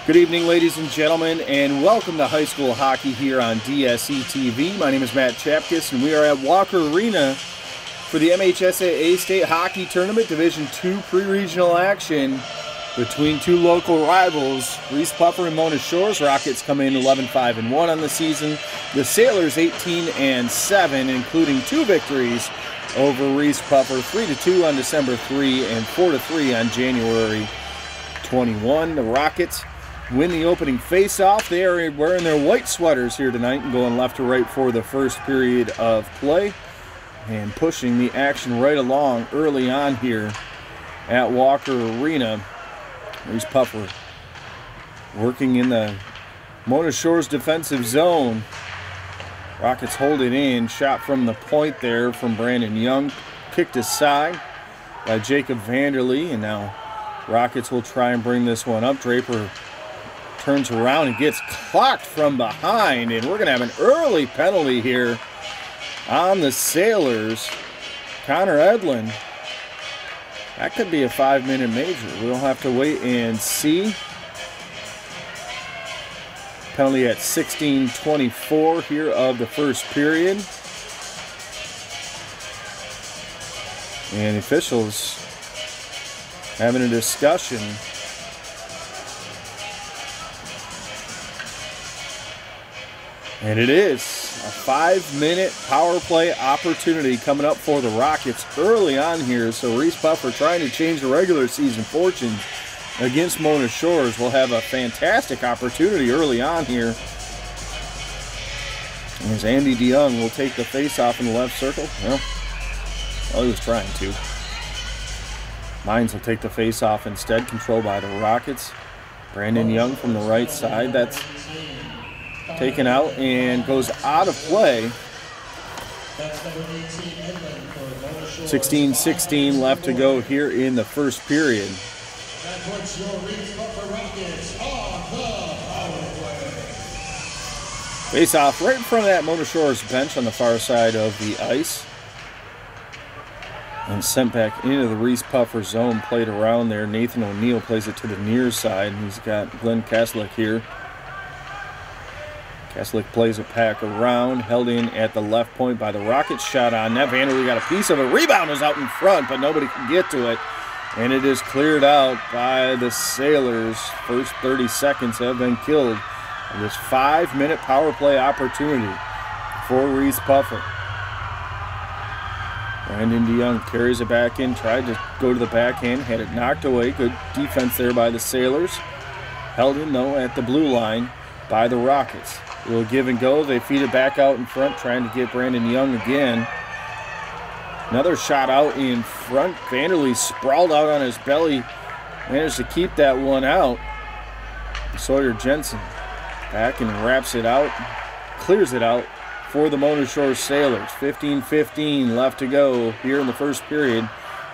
Good evening, ladies and gentlemen, and welcome to high school hockey here on DSE TV. My name is Matt Chapkus, and we are at Walker Arena for the MHSAA State Hockey Tournament Division II pre-regional action between two local rivals, Reeths Puffer and Mona Shores. Rockets come in 11-5-1 on the season. The Sailors 18-7, including two victories over Reeths Puffer, 3-2 on December 3 and 4-3 on January 21. The Rockets win the opening face-off. They are wearing their white sweaters here tonight and going left to right for the first period of play and pushing the action right along early on here at Walker Arena. Reeths Puffer working in the Mona Shores defensive zone. Rockets hold it in. Shot from the point there from Brandon Young. Kicked aside by Jacob Vanderlee, and now Rockets will try and bring this one up. Draper turns around and gets clocked from behind, and we're going to have an early penalty here on the Sailors. Connor Edlin. That could be a 5-minute major. We'll have to wait and see. Penalty at 16:24 here of the first period. And officials having a discussion. And it is a 5-minute power play opportunity coming up for the Rockets early on here. So Reeths Puffer trying to change the regular season fortunes against Mona Shores will have a fantastic opportunity early on here. As Andy DeYoung will take the face-off in the left circle. Well, he was trying to. Mines will take the face-off instead, controlled by the Rockets. Brandon Young from the right side. That's taken out and goes out of play. 16-16 left to go here in the first period. Face off right in front of that Mona Shores bench on the far side of the ice. And sent back into the Reeths Puffer zone, played around there. Nathan O'Neill plays it to the near side. He's got Glenn Kaslick here. Kaslick plays a pack around, held in at the left point by the Rockets. Shot on net. Vanderlee got a piece of it. Rebound is out in front, but nobody can get to it. And it is cleared out by the Sailors. First 30 seconds have been killed. And this 5-minute power play opportunity for Reeths Puffer. Brandon DeYoung carries it back in, tried to go to the backhand, had it knocked away. Good defense there by the Sailors. Held in, though, at the blue line by the Rockets. A little give and go. They feed it back out in front, trying to get Brandon Young again. Another shot out in front. Vanderlee sprawled out on his belly. Managed to keep that one out. Sawyer Jensen back and wraps it out. Clears it out for the Mona Shores Sailors. 15-15 left to go here in the first period.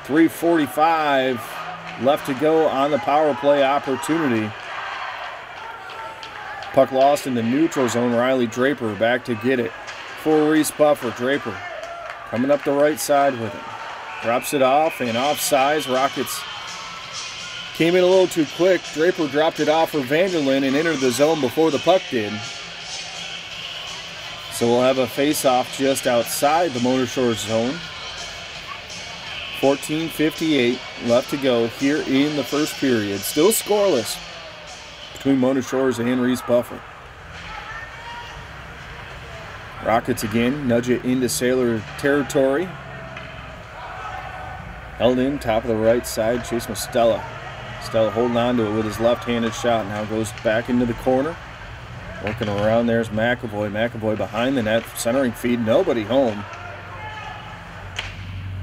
3:45 left to go on the power play opportunity. Puck lost in the neutral zone. Riley Draper back to get it for Reeths Puffer. Draper coming up the right side with it. Drops it off and offsides. Rockets came in a little too quick. Draper dropped it off for Vanderlyn and entered the zone before the puck did. So we'll have a face-off just outside the Mona Shores zone. 14:58 left to go here in the first period. Still scoreless between Mona Shores and Reeths Puffer. Rockets again nudge it into Sailor territory. Held in, top of the right side, Chase Mostella. Stella holding on to it with his left-handed shot. Now goes back into the corner. Working around, there's McAvoy. McAvoy behind the net, centering feed, nobody home.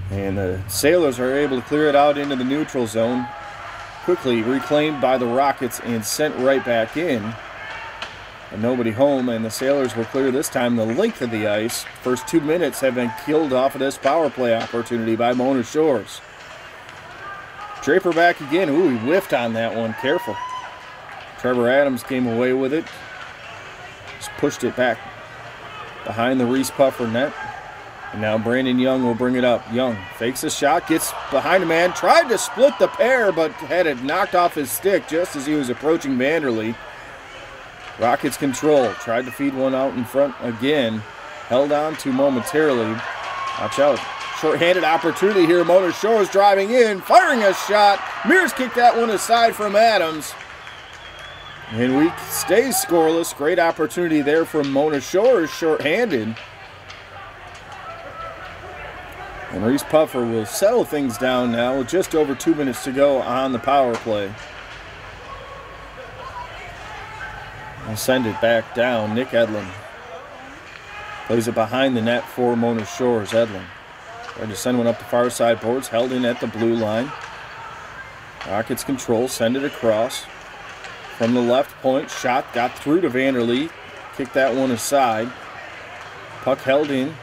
And the Sailors are able to clear it out into the neutral zone. Quickly reclaimed by the Rockets and sent right back in. And nobody home, and the Sailors will clear this time the length of the ice. First 2 minutes have been killed off of this power play opportunity by Mona Shores. Draper back again. Ooh, he whiffed on that one. Careful. Trevor Adams came away with it. Just pushed it back behind the Reeths Puffer net. And now Brandon Young will bring it up. Young fakes a shot, gets behind a man, tried to split the pair, but had it knocked off his stick just as he was approaching Vanderlee. Rockets control, tried to feed one out in front again, held on to momentarily. Watch out, short-handed opportunity here. Mona Shores driving in, firing a shot. Mears kicked that one aside from Adams. And we stay scoreless. Great opportunity there from Mona Shores, short-handed. And Reeths Puffer will settle things down now with just over 2 minutes to go on the power play. We'll send it back down. Nick Edlin plays it behind the net for Mona Shores. Edlin tried to send one up the far side boards, held in at the blue line. Rockets control, send it across. From the left point, shot got through to Vanderlee. Kicked that one aside. Puck held in.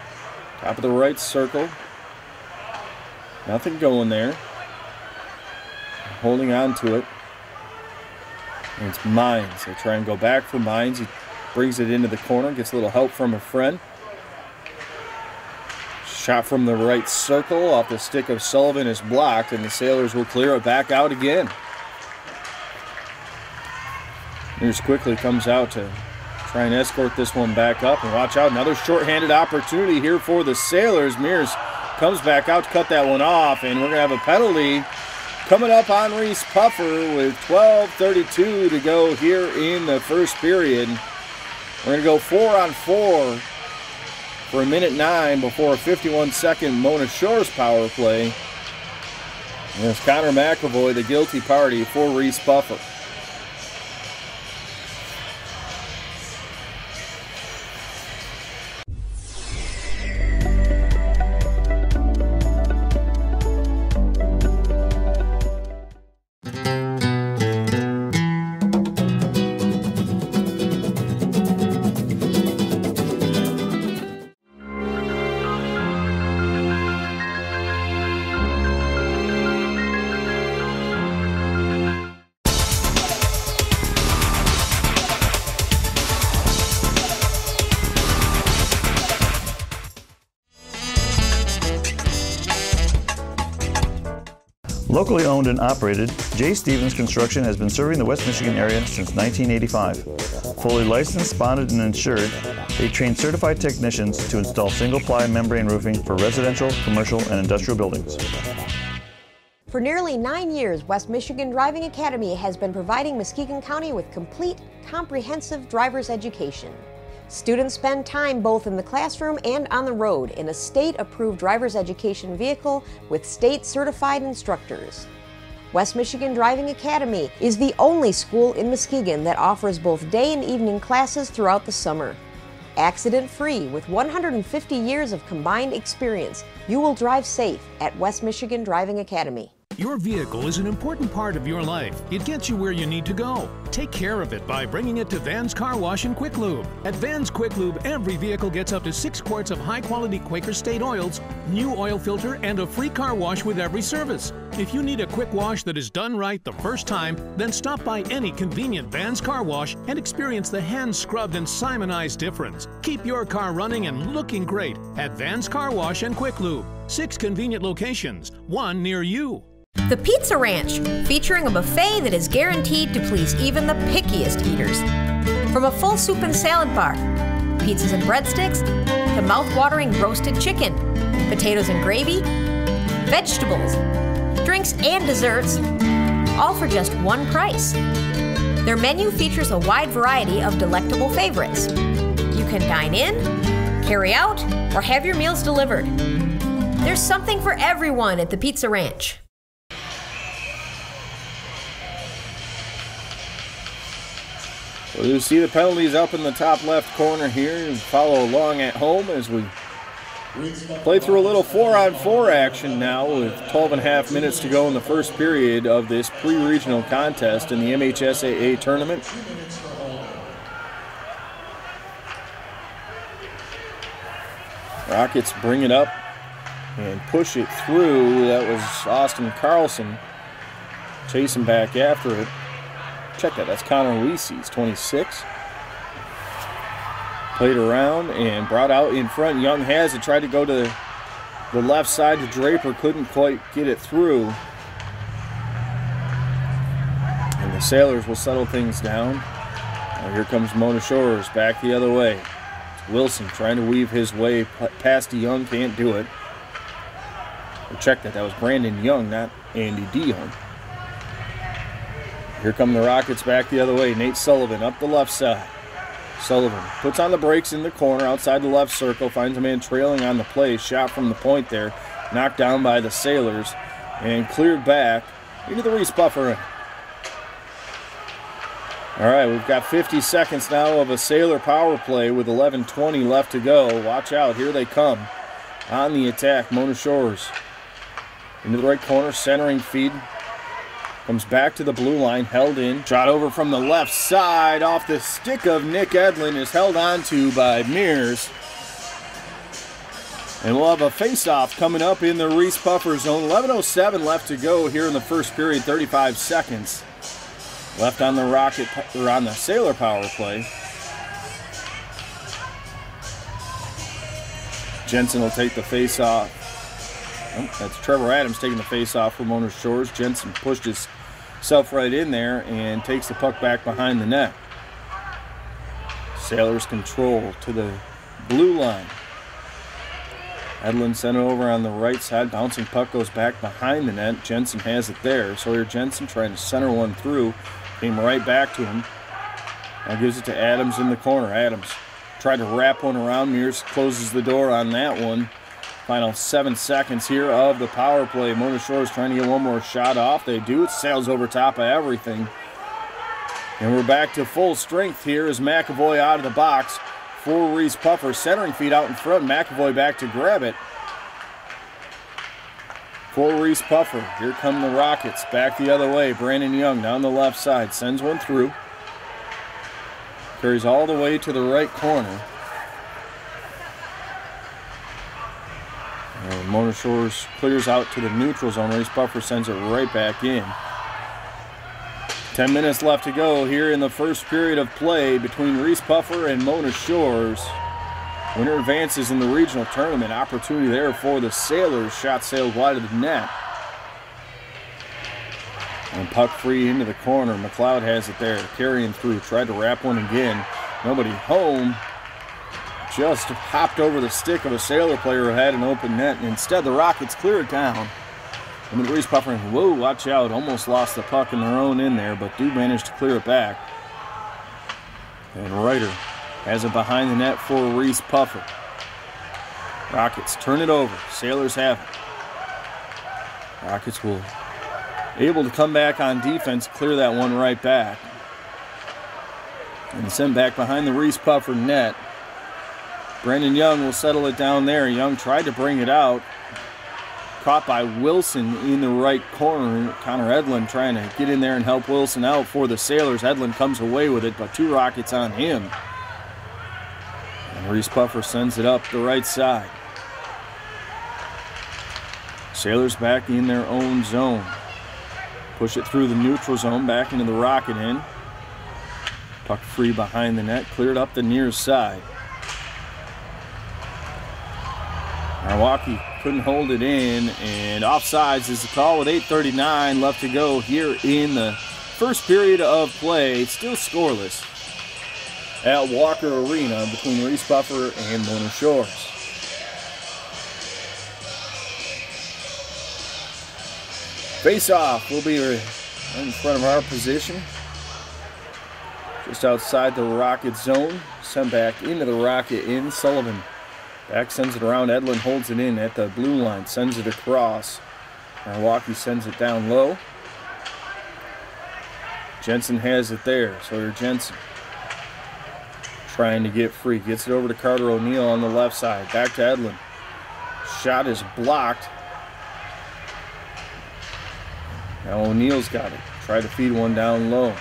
Top of the right circle. Nothing going there. Holding on to it. And it's Mines. They try and go back for Mines. He brings it into the corner. Gets a little help from a friend. Shot from the right circle off the stick of Sullivan is blocked, and the Sailors will clear it back out again. Mears quickly comes out to try and escort this one back up. And watch out, another shorthanded opportunity here for the Sailors. Mears comes back out to cut that one off, and we're going to have a penalty coming up on Reeths Puffer with 12:32 to go here in the first period. We're going to go 4-on-4 for 1:09 before a 51-second Mona Shores power play. And it's Connor McAvoy, the guilty party for Reeths Puffer. Locally owned and operated, J. Stevens Construction has been serving the West Michigan area since 1985. Fully licensed, bonded, and insured, they train certified technicians to install single-ply membrane roofing for residential, commercial, and industrial buildings. For nearly 9 years, West Michigan Driving Academy has been providing Muskegon County with complete, comprehensive driver's education. Students spend time both in the classroom and on the road in a state-approved driver's education vehicle with state-certified instructors. West Michigan Driving Academy is the only school in Muskegon that offers both day and evening classes throughout the summer. Accident-free with 150 years of combined experience, you will drive safe at West Michigan Driving Academy. Your vehicle is an important part of your life. It gets you where you need to go. Take care of it by bringing it to Van's Car Wash and Quick Lube. At Van's Quick Lube, every vehicle gets up to 6 quarts of high-quality Quaker State oils, new oil filter, and a free car wash with every service. If you need a quick wash that is done right the first time, then stop by any convenient Van's Car Wash and experience the hand-scrubbed and Simonized difference. Keep your car running and looking great at Van's Car Wash and Quick Lube. 6 convenient locations, 1 near you. The Pizza Ranch, featuring a buffet that is guaranteed to please even the pickiest eaters. From a full soup and salad bar, pizzas and breadsticks, to mouth-watering roasted chicken, potatoes and gravy, vegetables, drinks and desserts, all for just one price. Their menu features a wide variety of delectable favorites. You can dine in, carry out, or have your meals delivered. There's something for everyone at the Pizza Ranch. Well, you see the penalties up in the top left corner here, and follow along at home as we play through a little 4-on-4 action now with 12.5 minutes to go in the first period of this pre-regional contest in the MHSAA tournament. Rockets bring it up and push it through. That was Austin Carlson chasing back after it. Check that, that's Connor Reeths, 26. Played around and brought out in front. Young has it. Tried to go to the left side to Draper. Couldn't quite get it through. And the Sailors will settle things down. Now here comes Mona Shores back the other way. It's Wilson trying to weave his way past Young. Can't do it. We'll check that. That was Brandon Young, not Andy DeYoung. Here come the Rockets back the other way. Nate Sullivan up the left side. Sullivan puts on the brakes in the corner outside the left circle. Finds a man trailing on the play. Shot from the point there. Knocked down by the Sailors. And cleared back into the Reeths buffer. All right, we've got 50 seconds now of a Sailor power play with 11:20 left to go. Watch out. Here they come. On the attack, Mona Shores. Into the right corner, centering feed. Comes back to the blue line, held in. Shot over from the left side off the stick of Nick Edlin is held onto by Mears. And we'll have a face-off coming up in the Reeths buffer zone. 11:07 left to go here in the first period, 35 seconds left on the Rocket or on the Sailor power play. Jensen will take the face-off. Oh, that's Trevor Adams taking the face-off for Mona Shores. Jensen pushed himself right in there and takes the puck back behind the net. Sailors control to the blue line. Edlin sent it over on the right side. Bouncing puck goes back behind the net. Jensen has it there. Sawyer Jensen trying to center one through. Came right back to him. Now gives it to Adams in the corner. Adams tried to wrap one around. Mears closes the door on that one. Final 7 seconds here of the power play. Mona Shores trying to get one more shot off. They do. It sails over top of everything. And we're back to full strength here as McAvoy out of the box for Reeths Puffer. Centering feed out in front. McAvoy back to grab it for Reeths Puffer. Here come the Rockets. Back the other way. Brandon Young down the left side. Sends one through. Carries all the way to the right corner. Mona Shores clears out to the neutral zone. Reeths Puffer sends it right back in. 10 minutes left to go here in the first period of play between Reeths Puffer and Mona Shores. Winner advances in the regional tournament. Opportunity there for the Sailors. Shot sailed wide of the net. And puck free into the corner. McLeod has it there. Carrying through. Tried to wrap one again. Nobody home. Just hopped over the stick of a Sailor player who had an open net. And instead, the Rockets clear it down. And the Reeths Puffer, whoa, watch out. Almost lost the puck in their own in there, but do manage to clear it back. And Ryder has it behind the net for Reeths Puffer. Rockets turn it over. Sailors have it. Rockets will able to come back on defense, clear that one right back. And send back behind the Reeths Puffer net. Brandon Young will settle it down there. Young tried to bring it out. Caught by Wilson in the right corner. Connor Edlin trying to get in there and help Wilson out for the Sailors. Edlin comes away with it, but 2 Rockets on him. And Reeths Puffer sends it up the right side. Sailors back in their own zone. Push it through the neutral zone, back into the Rocket end. Puck free behind the net, cleared up the near side. Milwaukee couldn't hold it in, and offsides is the call with 8:39 left to go here in the first period of play. Still scoreless at Walker Arena between Reeths Puffer and Mona Shores. Face-off will be right in front of our position. Just outside the Rocket zone. Sent back into the Rocket end. Sullivan back sends it around. Edlin holds it in at the blue line. Sends it across. Milwaukee sends it down low. Jensen has it there. Sawyer Jensen trying to get free. Gets it over to Carter O'Neill on the left side. Back to Edlin. Shot is blocked. Now O'Neill's got it. Try to feed one down low.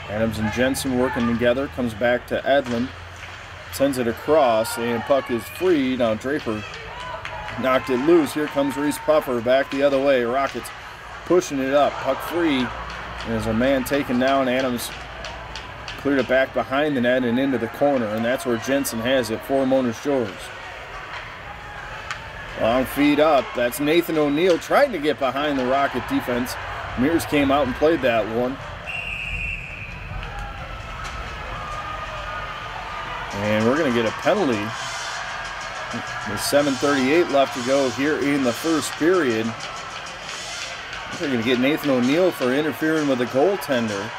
Adams and Jensen working together. Comes back to Edlin. Sends it across, and puck is free. Now Draper knocked it loose. Here comes Reeths Puffer back the other way. Rockets pushing it up. Puck free. And there's a man taken down. Adams Cleared it back behind the net and into the corner, and that's where Jensen has it for Mona Shores. Long feed up. That's Nathan O'Neill trying to get behind the Rocket defense. Mears came out and played that one. And we're going to get a penalty with 7:38 left to go here in the first period. They're going to get Nathan O'Neill for interfering with the goaltender.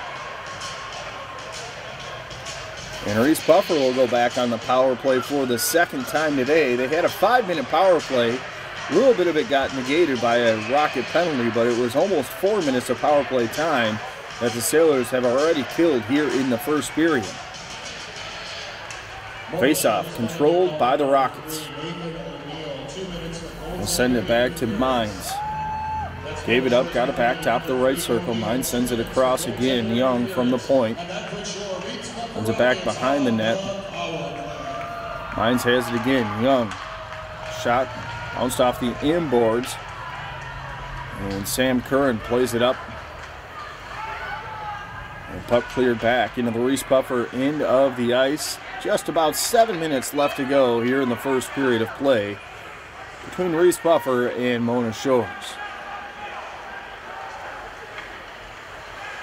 And Reeths Puffer will go back on the power play for the second time today. They had a 5-minute power play. A little bit of it got negated by a Rocket penalty, but it was almost 4 minutes of power play time that the Sailors have already killed here in the first period. Face-off controlled by the Rockets. We'll send it back to Mines. Gave it up, got it back, top of the right circle. Mines sends it across again. Young from the point. Sends it back behind the net. Mines has it again. Young. Shot bounced off the inboards. And Sam Curran plays it up. And puck cleared back into the Reeths Puffer end of the ice. Just about 7 minutes left to go here in the first period of play between Reeths Puffer and Mona Shores.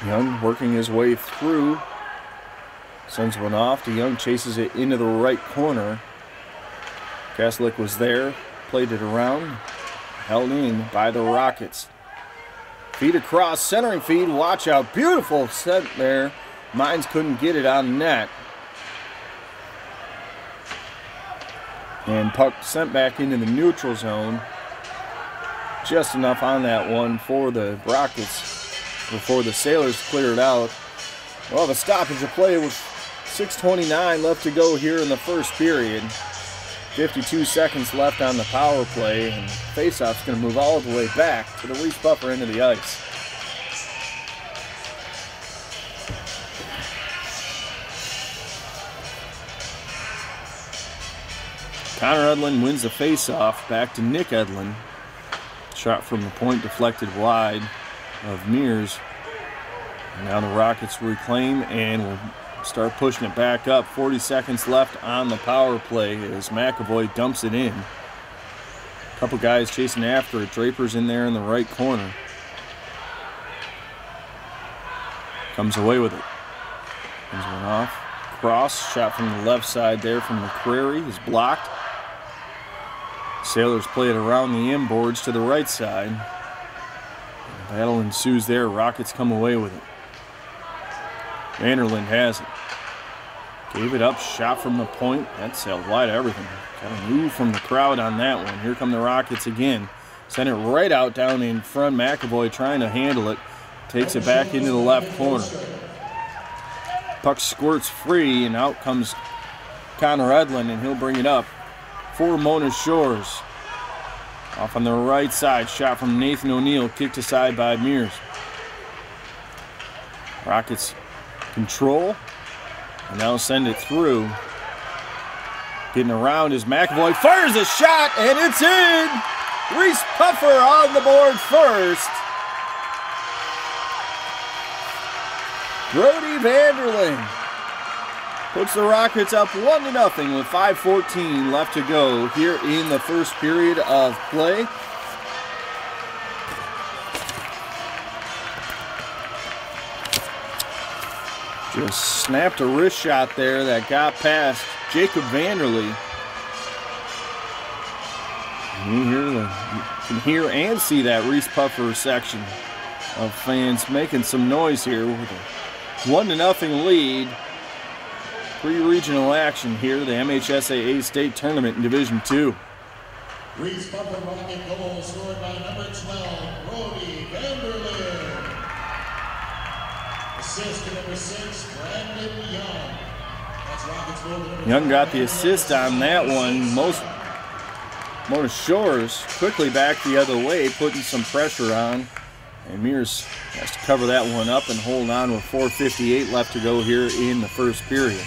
Young working his way through. Sends one off. DeYoung chases it into the right corner. Kaslik was there. Played it around. Held in by the Rockets. Feed across. Centering feed. Watch out. Beautiful set there. Mines couldn't get it on net. And puck sent back into the neutral zone. Just enough on that one for the Rockets. Before the Sailors cleared out. Well, the stoppage of play was 6:29 left to go here in the first period. 52 seconds left on the power play, and faceoff's going to move all the way back to the Reeths Puffer end of the ice. Connor Edlin wins the faceoff, back to Nick Edlin. Shot from the point deflected wide of Mears. Now the Rockets reclaim and will start pushing it back up. 40 seconds left on the power play as McAvoy dumps it in. A couple guys chasing after it. Draper's in there in the right corner. Comes away with it. Comes one off. Cross, shot from the left side there from McCrary is blocked. Sailors play it around the inboards to the right side. Battle ensues there. Rockets come away with it. Vanderland has it. Gave it up. Shot from the point. That sailed wide of everything. Got a move from the crowd on that one. Here come the Rockets again. Send it right out down in front. McAvoy trying to handle it. Takes it back into the left corner. Puck squirts free, and out comes Connor Edlin, and he'll bring it up for Mona Shores. Off on the right side, shot from Nathan O'Neill, kicked aside by Mears. Rockets control, and now send it through. Getting around is McAvoy, fires a shot, and it's in! Reeths Puffer on the board first. Brody Vanderland puts the Rockets up 1-0 with 5:14 left to go here in the first period of play. Just snapped a wrist shot there that got past Jacob Vanderlee. You can hear and see that Reeths Puffer section of fans making some noise here with a 1-0 lead. Pre-regional action here, the MHSAA State Tournament in Division II. Reeths Puffer Rocket goal scored by number 12, Brody Vanderland. Assist to number 6, Brandon Young. That's Rockets goal number Young got the assist on that one. Mona Shores quickly back the other way, putting some pressure on. And Mears has to cover that one up and hold on with 4:58 left to go here in the first period.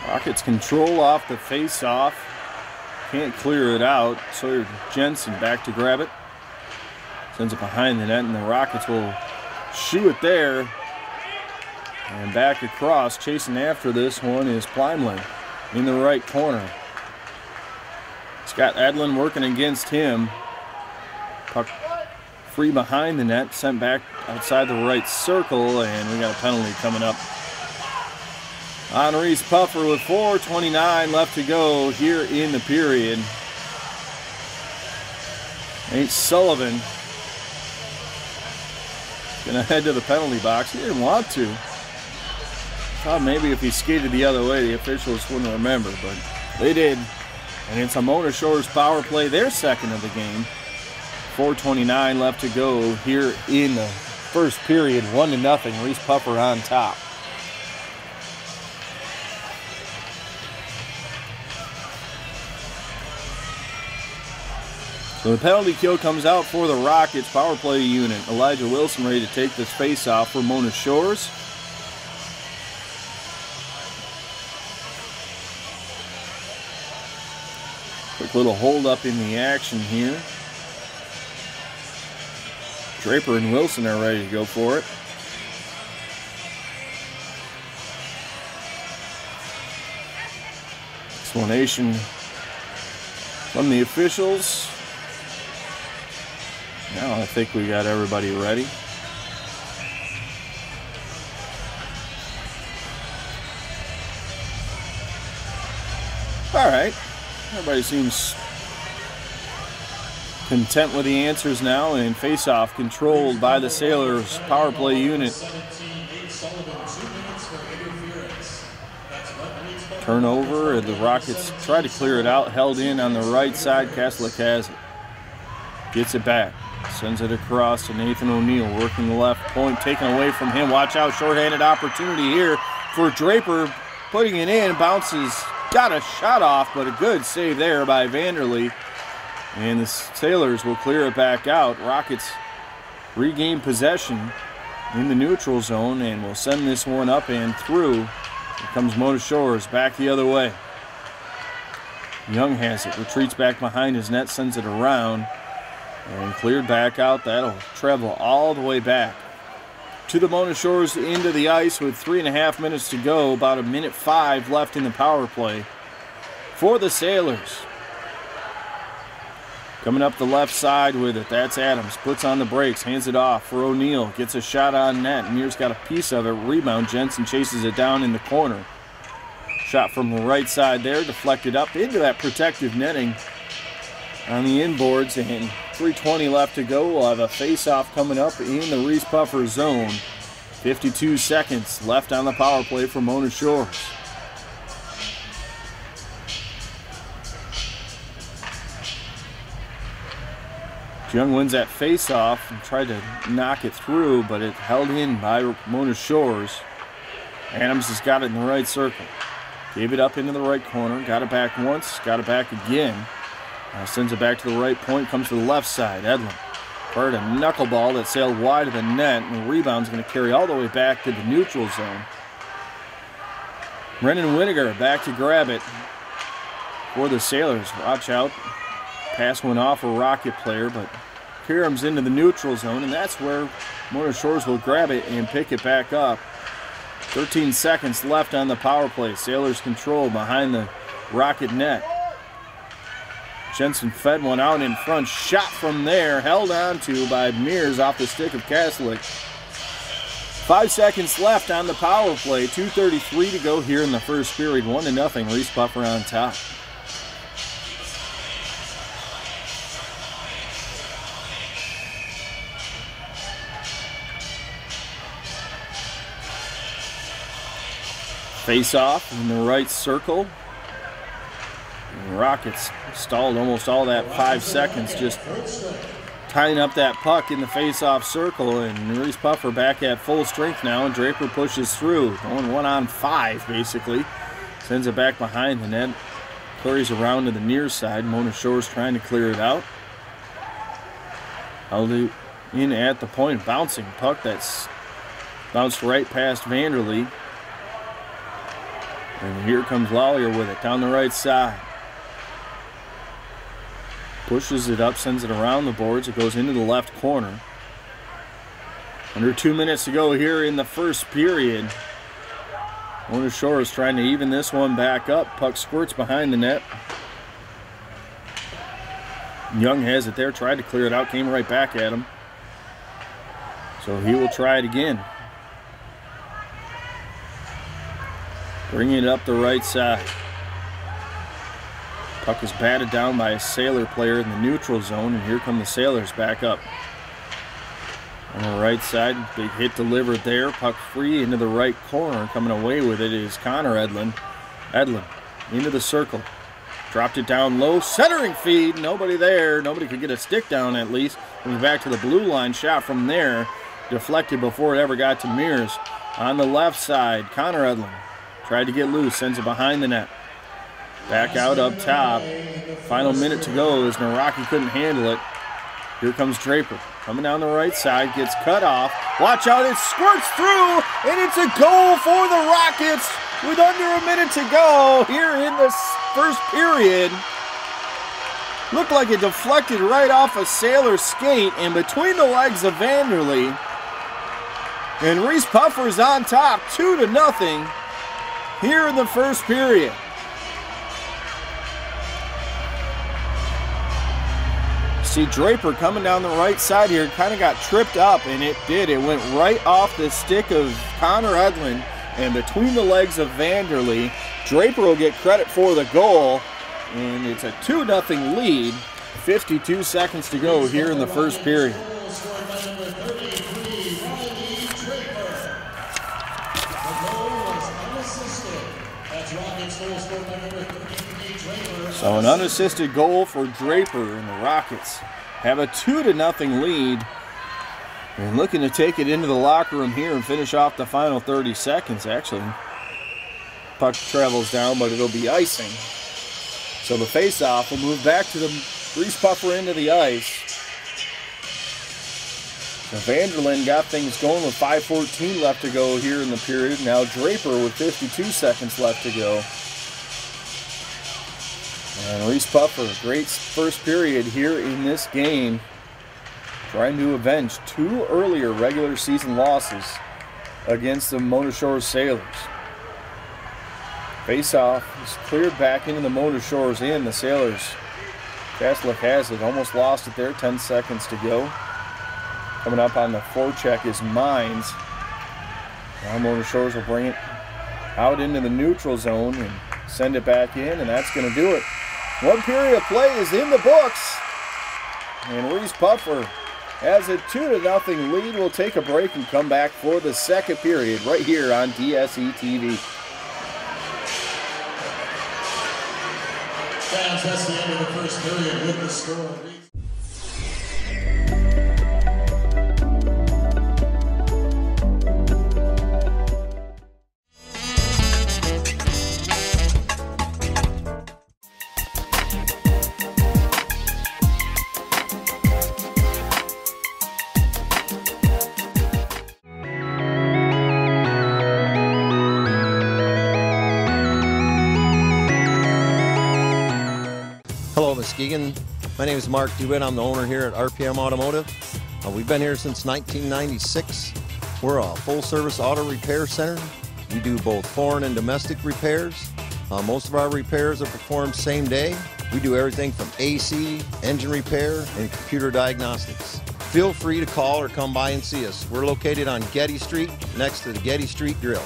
Rockets control off the face-off. Can't clear it out. Sawyer Jensen back to grab it. Sends it behind the net, and the Rockets will shoot it there. And back across, chasing after this one is Plymley in the right corner. Scott Edlin working against him. Puck free behind the net, sent back outside the right circle, and we got a penalty coming up on Reese Puffer with 4:29 left to go here in the period. Nate Sullivan gonna head to the penalty box. He didn't want to. Thought maybe if he skated the other way, the officials wouldn't remember, but they did. And it's a Mona Shores power play, their second of the game. 4:29 left to go here in the first period. 1-0, Reese Puffer on top. So the penalty kill comes out for the Rockets power play unit. Elijah Wilson ready to take this face-off for Mona Shores. Quick little hold up in the action here. Draper and Wilson are ready to go for it. Explanation from the officials. Now I think we got everybody ready. All right. Everybody seems content with the answers now, and face-off controlled by the Sailors power play unit. Turnover, the Rockets try to clear it out, held in on the right side. Kaslik has it. Gets it back. Sends it across to Nathan O'Neill, working the left point, taken away from him. Watch out, shorthanded opportunity here for Draper, putting it in, bounces, got a shot off, but a good save there by Vanderlee. And the Sailors will clear it back out. Rockets regain possession in the neutral zone and will send this one up and through. Here comes Mona Shores back the other way. Young has it, retreats back behind his net, sends it around. And cleared back out. That'll travel all the way back to the Mona Shores into the ice with 3.5 minutes to go. About 1:05 left in the power play for the Sailors. Coming up the left side with it. That's Adams. Puts on the brakes. Hands it off for O'Neill. Gets a shot on net. Mears got a piece of it. Rebound. Jensen chases it down in the corner. Shot from the right side there. Deflected up into that protective netting on the inboards, and 3:20 left to go. We'll have a face-off coming up in the Reese Puffer zone. 52 seconds left on the power play for Mona Shores. Young wins that face-off and tried to knock it through, but it held in by Mona Shores. Adams has got it in the right circle. Gave it up into the right corner. Got it back once. Got it back again. Sends it back to the right point, comes to the left side. Edlin fired a knuckleball that sailed wide of the net, and the rebound's going to carry all the way back to the neutral zone. Brendan Winiger back to grab it for the Sailors. Watch out. Pass went off a Rocket player, but Karam's into the neutral zone, and that's where Mona Shores will grab it and pick it back up. 13 seconds left on the power play. Sailors control behind the Rocket net. Jensen fed one out in front. Shot from there. Held on to by Mears off the stick of Kaslik. 5 seconds left on the power play. 2:33 to go here in the first period. 1-0. Reese Puffer on top. Face off in the right circle. And Rockets stalled almost all that 5 seconds, just tying up that puck in the face-off circle. And Reese Puffer back at full strength now, and Draper pushes through, going 1-on-5 basically. Sends it back behind the net, flurries around to the near side. Mona Shores trying to clear it out. Held it in at the point, bouncing puck that's bounced right past Vanderlee. And here comes Lawyer with it down the right side. Pushes it up, sends it around the boards. It goes into the left corner. Under 2 minutes to go here in the first period. Mona Shore is trying to even this one back up. Puck squirts behind the net. Young has it there, tried to clear it out, came right back at him. So he will try it again. Bringing it up the right side. Puck is batted down by a Sailor player in the neutral zone, and here come the Sailors back up. On the right side, big hit delivered there. Puck free into the right corner. Coming away with it is Connor Edlin. Edlin into the circle. Dropped it down low. Centering feed. Nobody there. Nobody could get a stick down at least. Comes back to the blue line. Shot from there. Deflected before it ever got to Mears. On the left side, Connor Edlin tried to get loose. Sends it behind the net. Back out up top. Final minute to go as Naraki couldn't handle it. Here comes Draper. Coming down the right side, gets cut off. Watch out, it squirts through, and it's a goal for the Rockets with under a minute to go here in this first period. Looked like it deflected right off a Sailor skate and between the legs of Vanderlee. And Reese Puffer's on top, 2-0 here in the first period. See Draper coming down the right side here, kind of got tripped up, and it did. It went right off the stick of Connor Edlin and between the legs of Vanderlee. Draper will get credit for the goal, and it's a 2-0 lead. 52 seconds to go here in the first period. So an unassisted goal for Draper, and the Rockets have a 2-0 lead. And looking to take it into the locker room here and finish off the final 30 seconds, actually. Puck travels down, but it'll be icing. So the face-off will move back to the Reese Puffer into the ice. So Vanderlyn got things going with 5:14 left to go here in the period. Now Draper with 52 seconds left to go. And Reese Puffer, great first period here in this game, trying to avenge 2 earlier regular season losses against the Mona Shore Sailors. Face-off is cleared back into the Mona Shore's end. The Sailors, Kaslik has it, almost lost it there, 10 seconds to go. Coming up on the forecheck is Mines. Now Mona Shores will bring it out into the neutral zone and send it back in, and that's going to do it. 1 period of play is in the books, and Reese Puffer has a 2-0 lead. We'll take a break and come back for the second period right here on DSE TV. Fans, that's the end of the first period with the score. Hello, Muskegon. My name is Mark DeWitt. I'm the owner here at RPM Automotive. We've been here since 1996. We're a full-service auto repair center. We do both foreign and domestic repairs. Most of our repairs are performed same day. We do everything from AC, engine repair, and computer diagnostics. Feel free to call or come by and see us. We're located on Getty Street, next to the Getty Street Grill.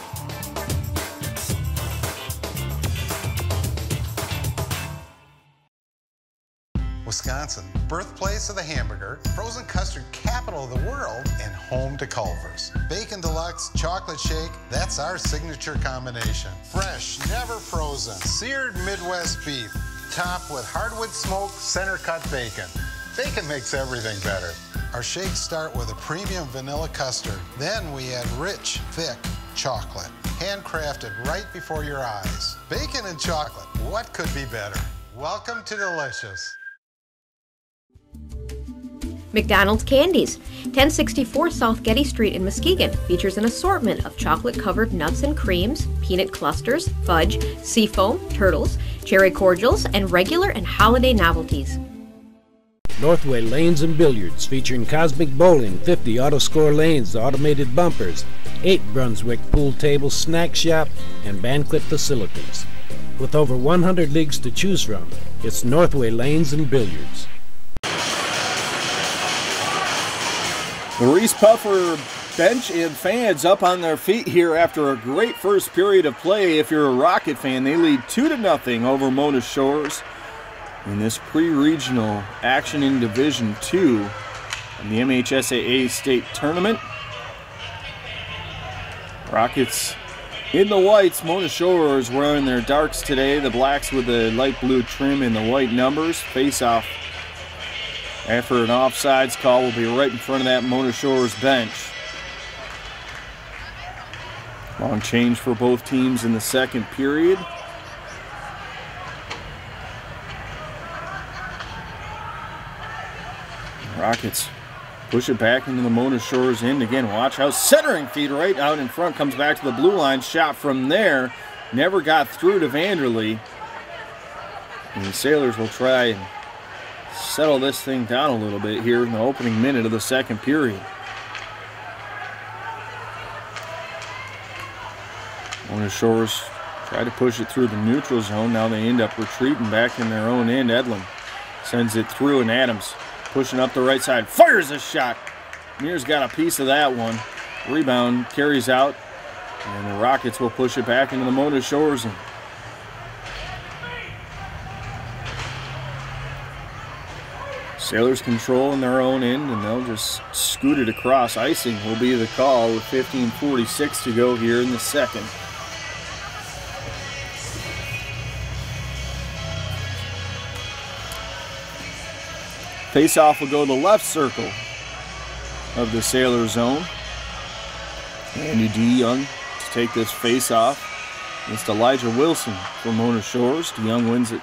Wisconsin, birthplace of the hamburger, frozen custard capital of the world, and home to Culver's. Bacon Deluxe Chocolate Shake, that's our signature combination. Fresh, never frozen, seared Midwest beef, topped with hardwood smoked center cut bacon. Bacon makes everything better. Our shakes start with a premium vanilla custard. Then we add rich, thick chocolate, handcrafted right before your eyes. Bacon and chocolate, what could be better? Welcome to Delicious. McDonald's Candies, 1064 South Getty Street in Muskegon, features an assortment of chocolate-covered nuts and creams, peanut clusters, fudge, seafoam, turtles, cherry cordials, and regular and holiday novelties. Northway Lanes and Billiards, featuring cosmic bowling, 50 auto-score lanes, automated bumpers, 8 Brunswick pool tables, snack shop, and banquet facilities. With over 100 leagues to choose from, it's Northway Lanes and Billiards. The Reeths Puffer bench and fans up on their feet here after a great first period of play. If you're a Rocket fan, they lead 2-0 over Mona Shores in this pre-regional action in Division II in the MHSAA state tournament. Rockets in the whites. Mona Shores wearing their darks today, the blacks with the light blue trim and the white numbers. Face off after an offsides call will be right in front of that Mona Shores bench. Long change for both teams in the second period. Rockets push it back into the Mona Shores end again. Watch out, centering feed right out in front, comes back to the blue line, shot from there, never got through to Vanderlee. And the Sailors will try and settle this thing down a little bit here in the opening minute of the second period. Mona Shores try to push it through the neutral zone. Now they end up retreating back in their own end. Edlin sends it through, and Adams pushing up the right side, fires a shot. Mears got a piece of that one. Rebound carries out, and the Rockets will push it back into the Mona Shores. And Sailors control in their own end, and they'll just scoot it across. Icing will be the call with 15:46 to go here in the second. Face-off will go to the left circle of the Sailor zone. Andy DeYoung to take this face-off against Elijah Wilson for Mona Shores. DeYoung wins it.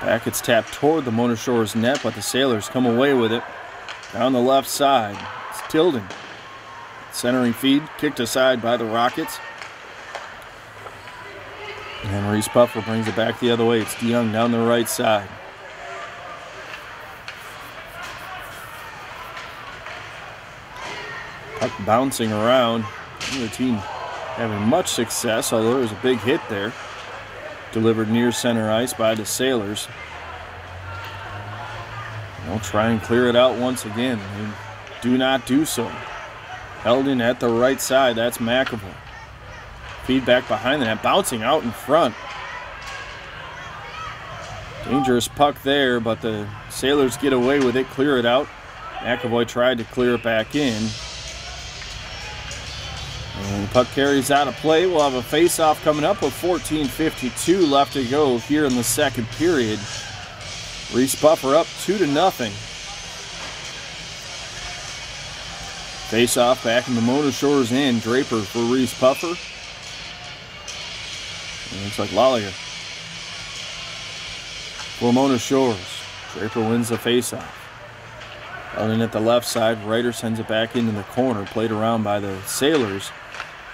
Back it's tapped toward the Mona Shores net, but the Sailors come away with it. Down the left side, it's Tilden. Centering feed, kicked aside by the Rockets. And Reeths Puffer brings it back the other way. It's DeYoung down the right side. Puck bouncing around. The team having much success, although there was a big hit there. Delivered near center ice by the Sailors. They'll try and clear it out once again. They do not do so. Held in at the right side, that's McAvoy. Feedback behind the net, bouncing out in front. Dangerous puck there, but the Sailors get away with it, clear it out. McAvoy tried to clear it back in. And the puck carries out of play. We'll have a face-off coming up with 14:52 left to go here in the second period. Reeths Puffer up 2-0. Face-off back in the Mona Shores end. Draper for Reeths Puffer. And looks like Lollier for Mona Shores. Draper wins the face-off. Out in at the left side, Ryder sends it back into the corner, played around by the Sailors.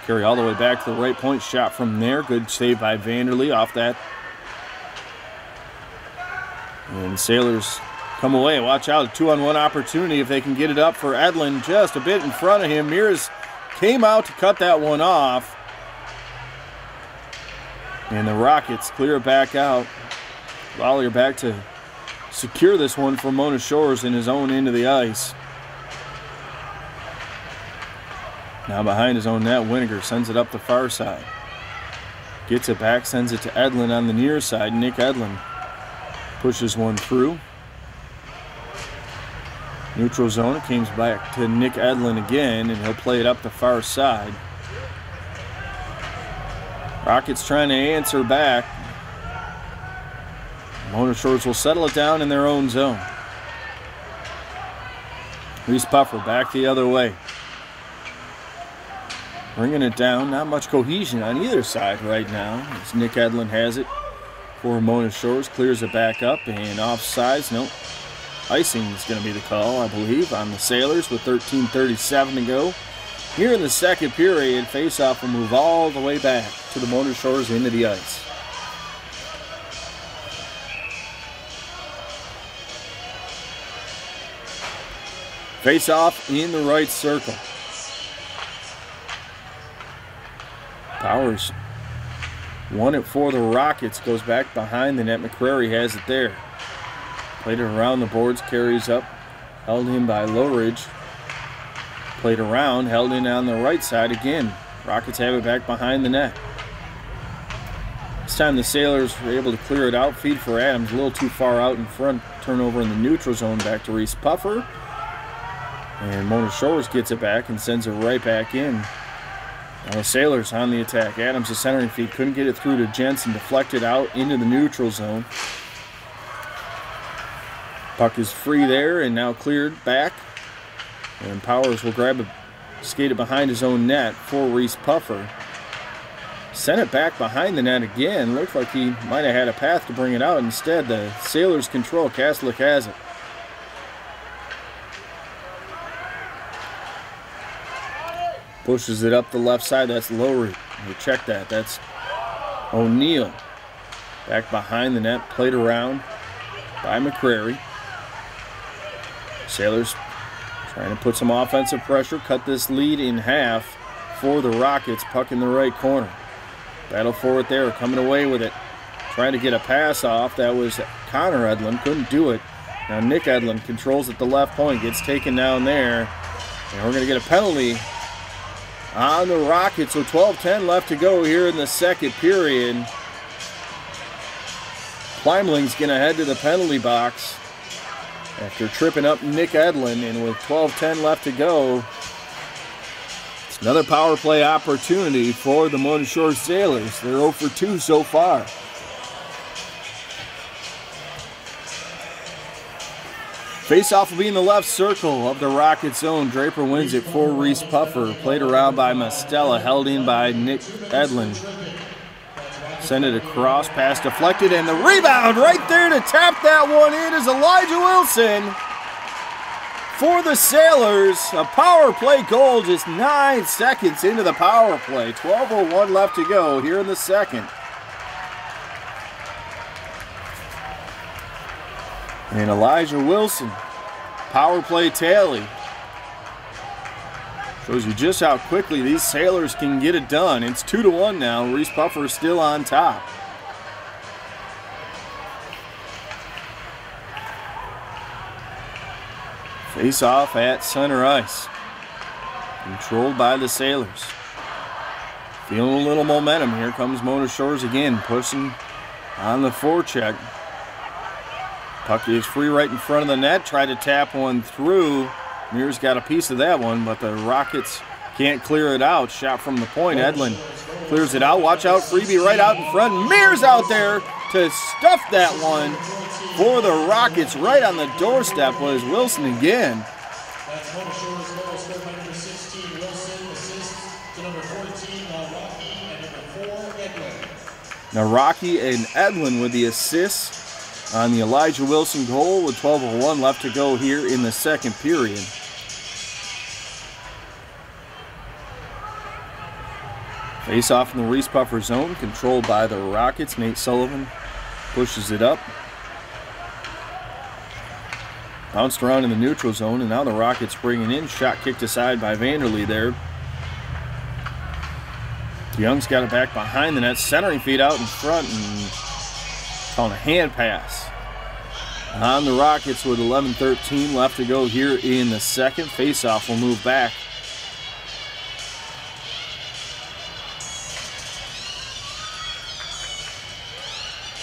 Carry all the way back to the right point, shot from there. Good save by Vanderlee off that. And Sailors come away. Watch out, a 2-on-1 opportunity if they can get it up for Edlin. Just a bit in front of him. Mears came out to cut that one off. And the Rockets clear it back out. Lollier back to secure this one for Mona Shores in his own end of the ice. Now behind his own net, Winiger sends it up the far side. Gets it back, sends it to Edlin on the near side. Nick Edlin pushes one through. Neutral zone, it comes back to Nick Edlin again, and he'll play it up the far side. Rockets trying to answer back. Mona Shores will settle it down in their own zone. Reeths Puffer back the other way. Bringing it down, not much cohesion on either side right now. As Nick Edlin has it for Mona Shores, clears it back up and offsides. Nope. icing is going to be the call, I believe, on the Sailors with 13:37 to go. Here in the second period, face-off will move all the way back to the Mona Shores into the ice. Face-off in the right circle. Powers won it for the Rockets, goes back behind the net. McCrary has it there. Played it around the boards, carries up, held in by Lowridge. Played around, held in on the right side again. Rockets have it back behind the net. This time the Sailors were able to clear it out. Feed for Adams, a little too far out in front. Turnover in the neutral zone, back to Reese Puffer. And Mona Shores gets it back and sends it right back in. Now the Sailors on the attack. Adams, the centering feed, couldn't get it through to Jensen. Deflected out into the neutral zone. Puck is free there and now cleared back. And Powers will grab it, skate it behind his own net for Reese Puffer. Sent it back behind the net again. Looked like he might have had a path to bring it out. Instead, the Sailors control. Kaslick has it. Pushes it up the left side. That's Lowry. You check that. That's O'Neal. Back behind the net. Played around by McCrary. Sailors trying to put some offensive pressure. Cut this lead in half for the Rockets. Puck in the right corner. Battle for it there. Coming away with it. Trying to get a pass off. That was Connor Edlund. Couldn't do it. Now Nick Edlund controls at the left point. Gets taken down there. And we're going to get a penalty on the Rockets, so 12:10 left to go here in the second period. Pleimling's going to head to the penalty box after tripping up Nick Edlund, and with 12:10 left to go, it's another power play opportunity for the Mona Shores Sailors. They're 0 for 2 so far. Face-off will be in the left circle of the Rockets' zone. Draper wins it for Reese Puffer. Played around by Mastella, held in by Nick Edlund. Send it across, pass deflected, and the rebound right there to tap that one in is Elijah Wilson for the Sailors. A power play goal just 9 seconds into the power play. 12:01 left to go here in the second. And Elijah Wilson, power play tally. Shows you just how quickly these Sailors can get it done. It's 2-1 now. Reese Puffer is still on top. Face off at center ice. Controlled by the Sailors. Feeling a little momentum. Here comes Mona Shores again, pushing on the forecheck. Puck is free right in front of the net. Tried to tap one through. Mears got a piece of that one, but the Rockets can't clear it out. Shot from the point. Edlund clears it out. Watch out, freebie right out in front. Mears out there to stuff that one for the Rockets. Right on the doorstep was Wilson again. That's Mona Shores goal scored by number 16, Wilson. Assist to number 14, Rocky, and number 4, Edlund. Now Rocky and Edlund with the assists on the Elijah Wilson goal with 12:01 left to go here in the second period. Face off in the Reese Puffer zone, controlled by the Rockets. Nate Sullivan pushes it up. Bounced around in the neutral zone, and now the Rockets bringing in. Shot kicked aside by Vanderlee there. Young's got it back behind the net. Centering feed out in front and calling a hand pass on the Rockets with 11:13 left to go here in the second. Face-off will move back.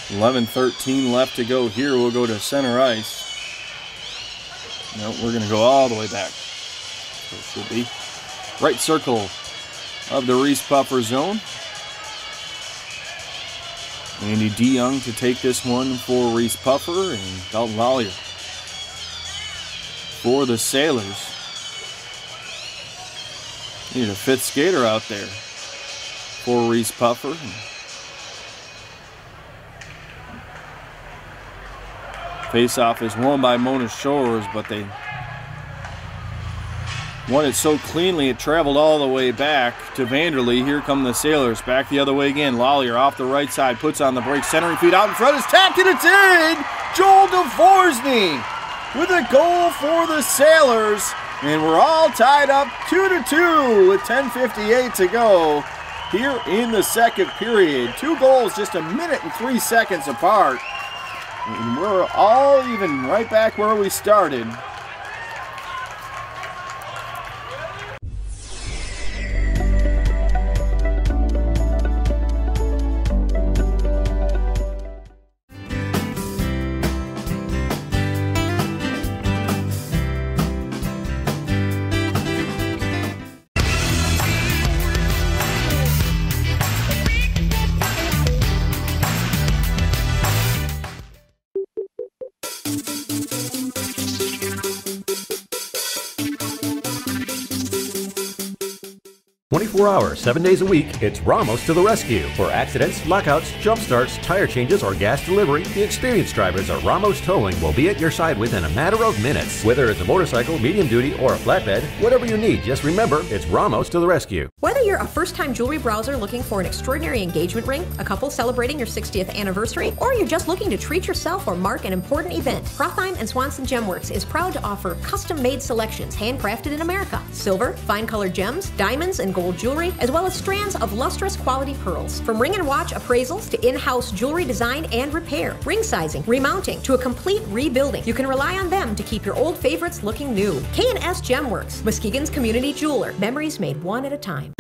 $11:13 left to go here. We'll go to center ice. No, we're going to go all the way back. So it should be right circle of the Reese Puffer zone. Andy DeYoung to take this one for Reese Puffer, and Dalton Lollier for the Sailors. Need a fifth skater out there for Reese Puffer. Face-off is won by Mona Shores, but they won it so cleanly it traveled all the way back to Vanderlee. Here come the Sailors. Back the other way again. Lollier off the right side, puts on the brake, centering feet out in front, is tapped and it's in! Joel DeForesney with a goal for the Sailors. And we're all tied up 2-2 with 10:58 to go here in the second period. 2 goals just a minute and 3 seconds apart. And we're all even right back where we started. Hours, 7 days a week, it's Ramos to the rescue. For accidents, lockouts, jump starts, tire changes, or gas delivery, the experienced drivers at Ramos Towing will be at your side within a matter of minutes. Whether it's a motorcycle, medium duty, or a flatbed, whatever you need, just remember, it's Ramos to the rescue. Whether you're a first-time jewelry browser looking for an extraordinary engagement ring, a couple celebrating your 60th anniversary, or you're just looking to treat yourself or mark an important event, Rothheim & Swanson Gemworks is proud to offer custom-made selections handcrafted in America. Silver, fine-colored gems, diamonds, and gold jewelry, as well as strands of lustrous quality pearls. From ring and watch appraisals to in-house jewelry design and repair, ring sizing, remounting, to a complete rebuilding, you can rely on them to keep your old favorites looking new. K&S Gemworks, Muskegon's community jeweler. Memories made one at a time.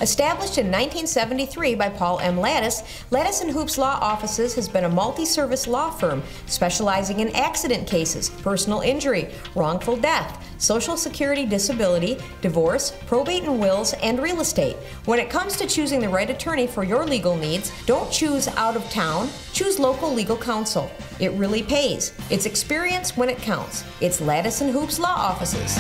Established in 1973 by Paul M. Lattis, Lattis & Hoops Law Offices has been a multi-service law firm specializing in accident cases, personal injury, wrongful death, Social Security disability, divorce, probate and wills, and real estate. When it comes to choosing the right attorney for your legal needs, don't choose out of town, choose local legal counsel. It really pays. It's experience when it counts. It's Lattis & Hoops Law Offices.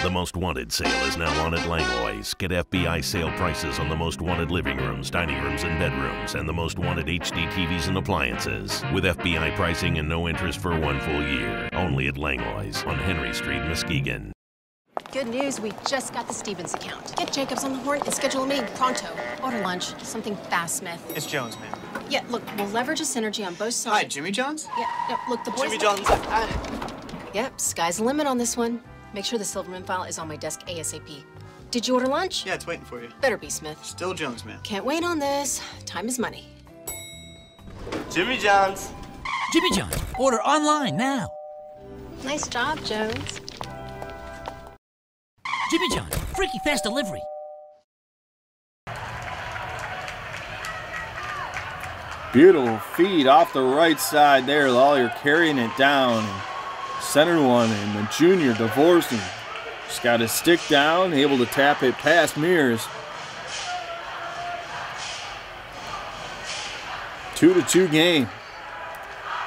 The Most Wanted sale is now on at Langlois. Get FBI sale prices on the Most Wanted living rooms, dining rooms, and bedrooms, and the Most Wanted HD TVs and appliances. With FBI pricing and no interest for 1 full year. Only at Langlois on Henry Street, Muskegon. Good news, we just got the Stevens account. Get Jacobs on the horn and schedule a meeting pronto. Order lunch, something fast, Smith. It's Jones, ma'am. Yeah, look, we'll leverage a synergy on both sides. Hi, Jimmy Jones? Yeah, no, look, the boys... Jimmy Jones. Yep, sky's the limit on this one. Make sure the Silverman file is on my desk ASAP. Did you order lunch? Yeah, it's waiting for you. Better be, Smith. Still Jones, ma'am. Can't wait on this. Time is money. Jimmy Jones. Jimmy Jones, order online now. Nice job, Jones. Jimmy Jones, freaky fast delivery. Beautiful feed off the right side there. Lollier carrying it down. Center one, and the junior Dvorsky just got his stick down, able to tap it past Mears. 2-2 game.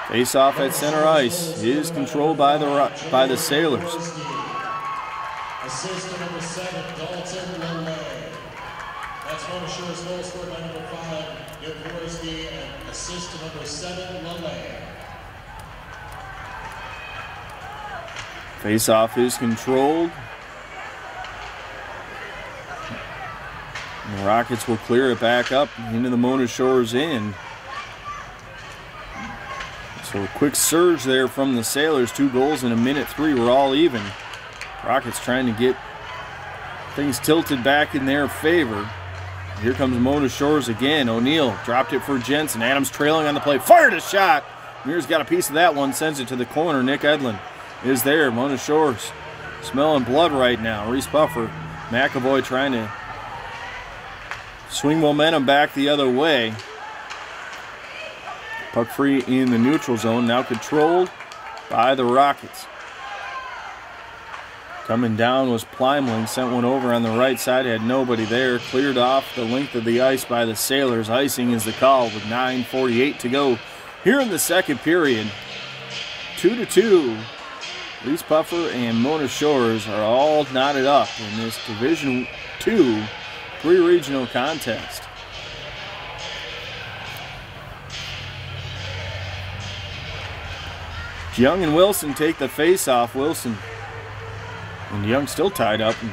Face off at center ice is controlled by the Sailors. Assist number 7, Dalton Lillay. That's Mona Shores goal scored by number 5, Dvorsky, and assist to number 7, Lillay. Face-off is controlled. And the Rockets will clear it back up into the Mona Shores end. So a quick surge there from the Sailors. 2 goals in a minute 3. We're all even. Rockets trying to get things tilted back in their favor. Here comes Mona Shores again. O'Neill dropped it for Jensen. Adams trailing on the play. Fired a shot. Mears got a piece of that one. Sends it to the corner. Nick Edlin is there. Mona Shores smelling blood right now. Reese Buffer, McAvoy trying to swing momentum back the other way. Puck free in the neutral zone, now controlled by the Rockets. Coming down was Pleimling, sent one over on the right side, had nobody there. Cleared off the length of the ice by the Sailors. Icing is the call with 9:48 to go here in the second period. 2-2. Reese Puffer and Mona Shores are all knotted up in this Division II pre-regional contest. Young and Wilson take the face-off. Wilson and Young still tied up. And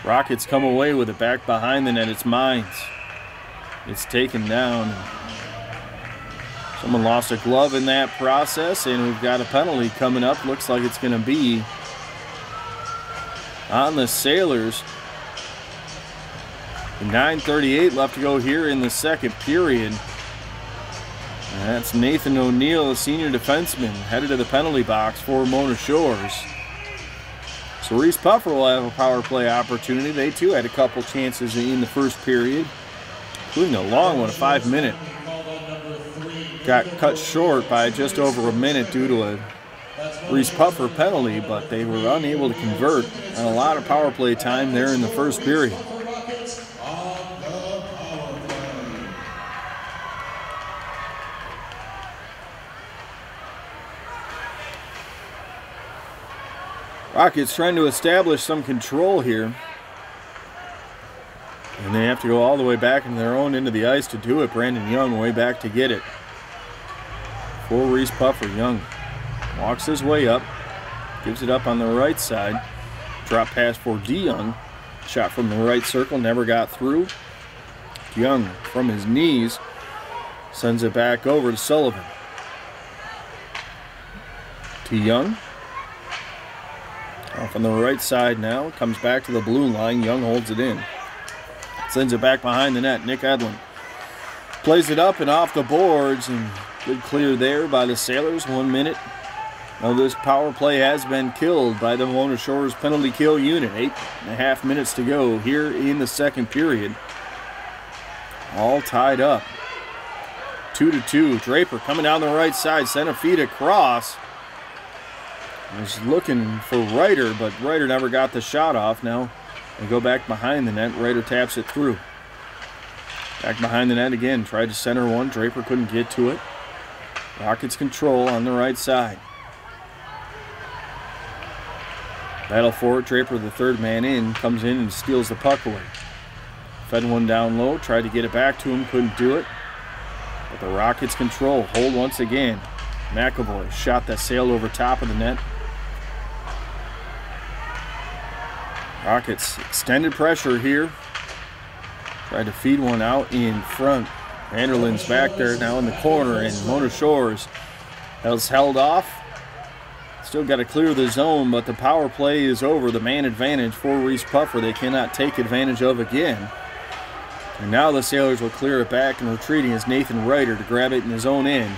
Rockets come away with it back behind the net. It's Mines. It's taken down. Someone lost a glove in that process, and we've got a penalty coming up. Looks like it's going to be on the Sailors. 9:38 left to go here in the second period. And that's Nathan O'Neill, a senior defenseman, headed to the penalty box for Mona Shores. So Reese Puffer will have a power play opportunity. They too had a couple chances in the first period, including a long one, a 5-minute. Got cut short by just over a minute due to a Reese Puffer penalty, but they were unable to convert on a lot of power play time there in the first period. Rockets trying to establish some control here. And they have to go all the way back into their own end of the ice to do it. Brandon Young way back to get it. For Reese Puffer. Young walks his way up. Gives it up on the right side. Drop pass for DeYoung. Shot from the right circle. Never got through. Young from his knees sends it back over to Sullivan. To Young. Off on the right side now. Comes back to the blue line. Young holds it in. Sends it back behind the net. Nick Edlin plays it up and off the boards, and good clear there by the Sailors. 1 minute. Now this power play has been killed by the Mona Shores penalty kill unit. 8.5 minutes to go here in the second period. All tied up. 2-2. Draper coming down the right side. Center feed across. Was looking for Ryder, but Ryder never got the shot off. Now they go back behind the net. Ryder taps it through. Back behind the net again. Tried to center one. Draper couldn't get to it. Rockets control on the right side. Battle for it. Draper, the third man in, comes in and steals the puck away. Fed one down low. Tried to get it back to him. Couldn't do it. But the Rockets control. Hold once again. McAvoy shot that sailed over top of the net. Rockets extended pressure here. Tried to feed one out in front. Vanderlin's back there now in the corner, and Mona Shores has held off. Still got to clear the zone, but the power play is over. The man advantage for Reese Puffer they cannot take advantage of again. And now the Sailors will clear it back, and retreating is Nathan Ryder to grab it in his own end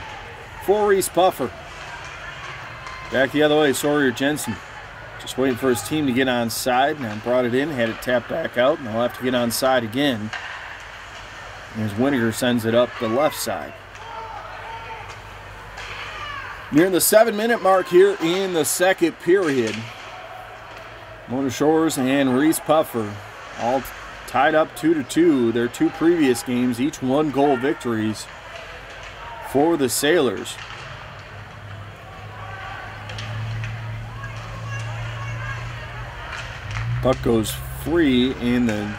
for Reese Puffer. Back the other way, Sawyer Jensen. Just waiting for his team to get on side. Now brought it in, had it tapped back out, and they'll have to get on side again. As Winiger sends it up the left side. Near the 7-minute mark here in the second period. Mona Shores and Reese Puffer all tied up 2-2. Their two previous games, each 1-goal victories for the Sailors. Puck goes free in the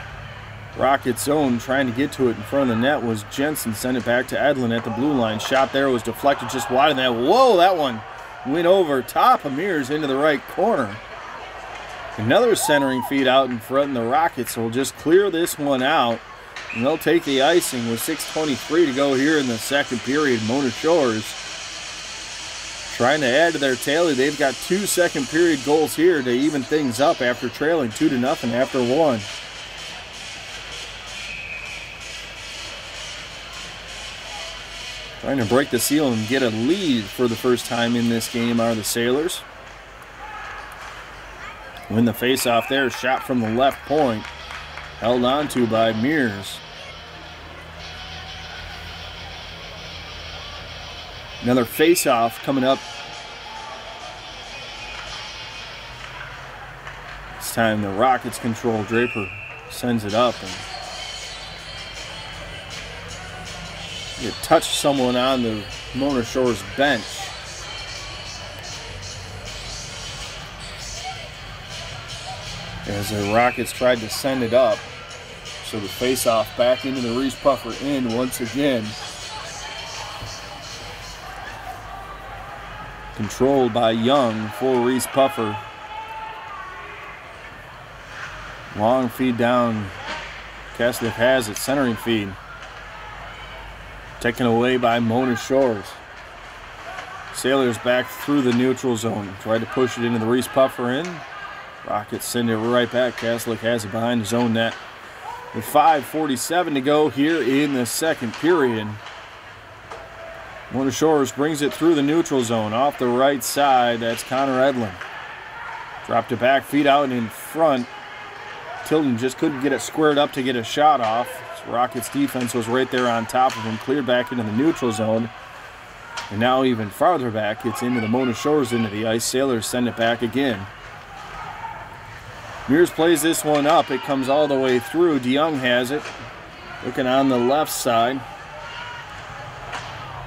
Rocket zone. Trying to get to it in front of the net was Jensen. Sent it back to Edlin at the blue line. Shot there was deflected just wide of that. Whoa, that one went over top of Mears into the right corner. Another centering feed out in front, and the Rockets will just clear this one out. And they'll take the icing with 6:23 to go here in the second period. Mona Shores trying to add to their tally. They've got 2 second period goals here to even things up after trailing 2-0 after one. Trying to break the seal and get a lead for the first time in this game are the Sailors. Win the face-off there. Shot from the left point. Held on to by Mears. Another face-off coming up. This time the Rockets control. Draper sends it up. And it touched someone on the Mona Shores bench. As the Rockets tried to send it up. So the face-off back into the Reese Puffer end once again. controlled by Young for Reeths Puffer. Long feed down. Keslick has it. Centering feed. Taken away by Mona Shores. Sailors back through the neutral zone. Tried to push it into the Reeths Puffer in. Rockets send it right back. Keslick has it behind his own net. With 5:47 to go here in the second period. Mona Shores brings it through the neutral zone. Off the right side, that's Connor Edlin. Dropped it back, feet out in front. Tilden just couldn't get it squared up to get a shot off. So Rockets defense was right there on top of him, cleared back into the neutral zone. And now even farther back, it's into the Mona Shores into the ice. Sailors send it back again. Mears plays this one up. It comes all the way through. DeYoung has it. Looking on the left side.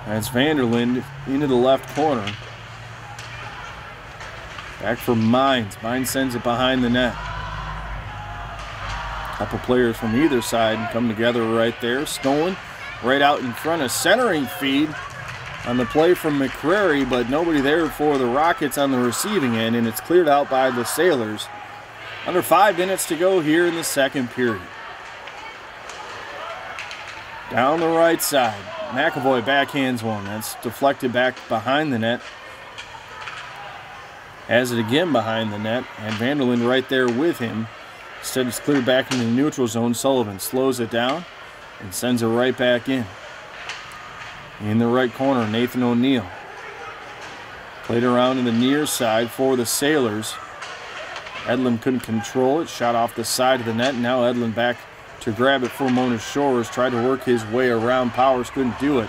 That's Vanderlind into the left corner. Back for Mines. Mines sends it behind the net. Couple players from either side come together right there. Stolen right out in front of centering feed on the play from McCrary, but nobody there for the Rockets on the receiving end, and it's cleared out by the Sailors. Under 5 minutes to go here in the second period. Down the right side. McAvoy backhands one. That's deflected back behind the net. Has it again behind the net. And Vanderlind right there with him. Instead, it's cleared back into the neutral zone. Sullivan slows it down and sends it right back in. In the right corner, Nathan O'Neill. Played around in the near side for the Sailors. Edlin couldn't control it. Shot off the side of the net. Now Edlin back to grab it for Mona Shores. Tried to work his way around. Powers couldn't do it.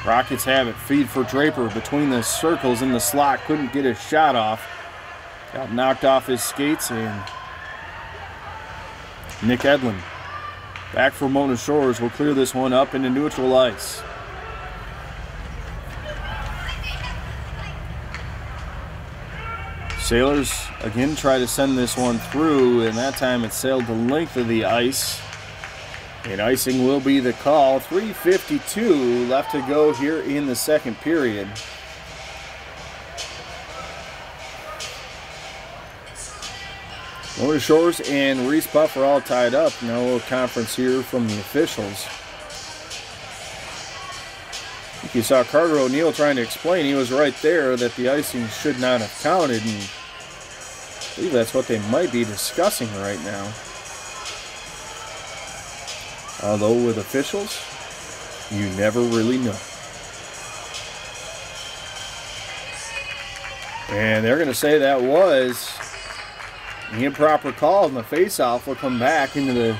Rockets have it. Feed for Draper between the circles in the slot. Couldn't get his shot off. Got knocked off his skates, and Nick Edlin back for Mona Shores will clear this one up into neutral ice. Sailors again try to send this one through, and that time it sailed the length of the ice. And icing will be the call. 3:52 left to go here in the second period. Mona Shores and Reeths Puffer all tied up. Now a little conference here from the officials. I think you saw Carter O'Neill trying to explain, he was right there, that the icing should not have counted, and I believe that's what they might be discussing right now. Although with officials, you never really know. And they're going to say that was the improper call, and the face-off will come back into the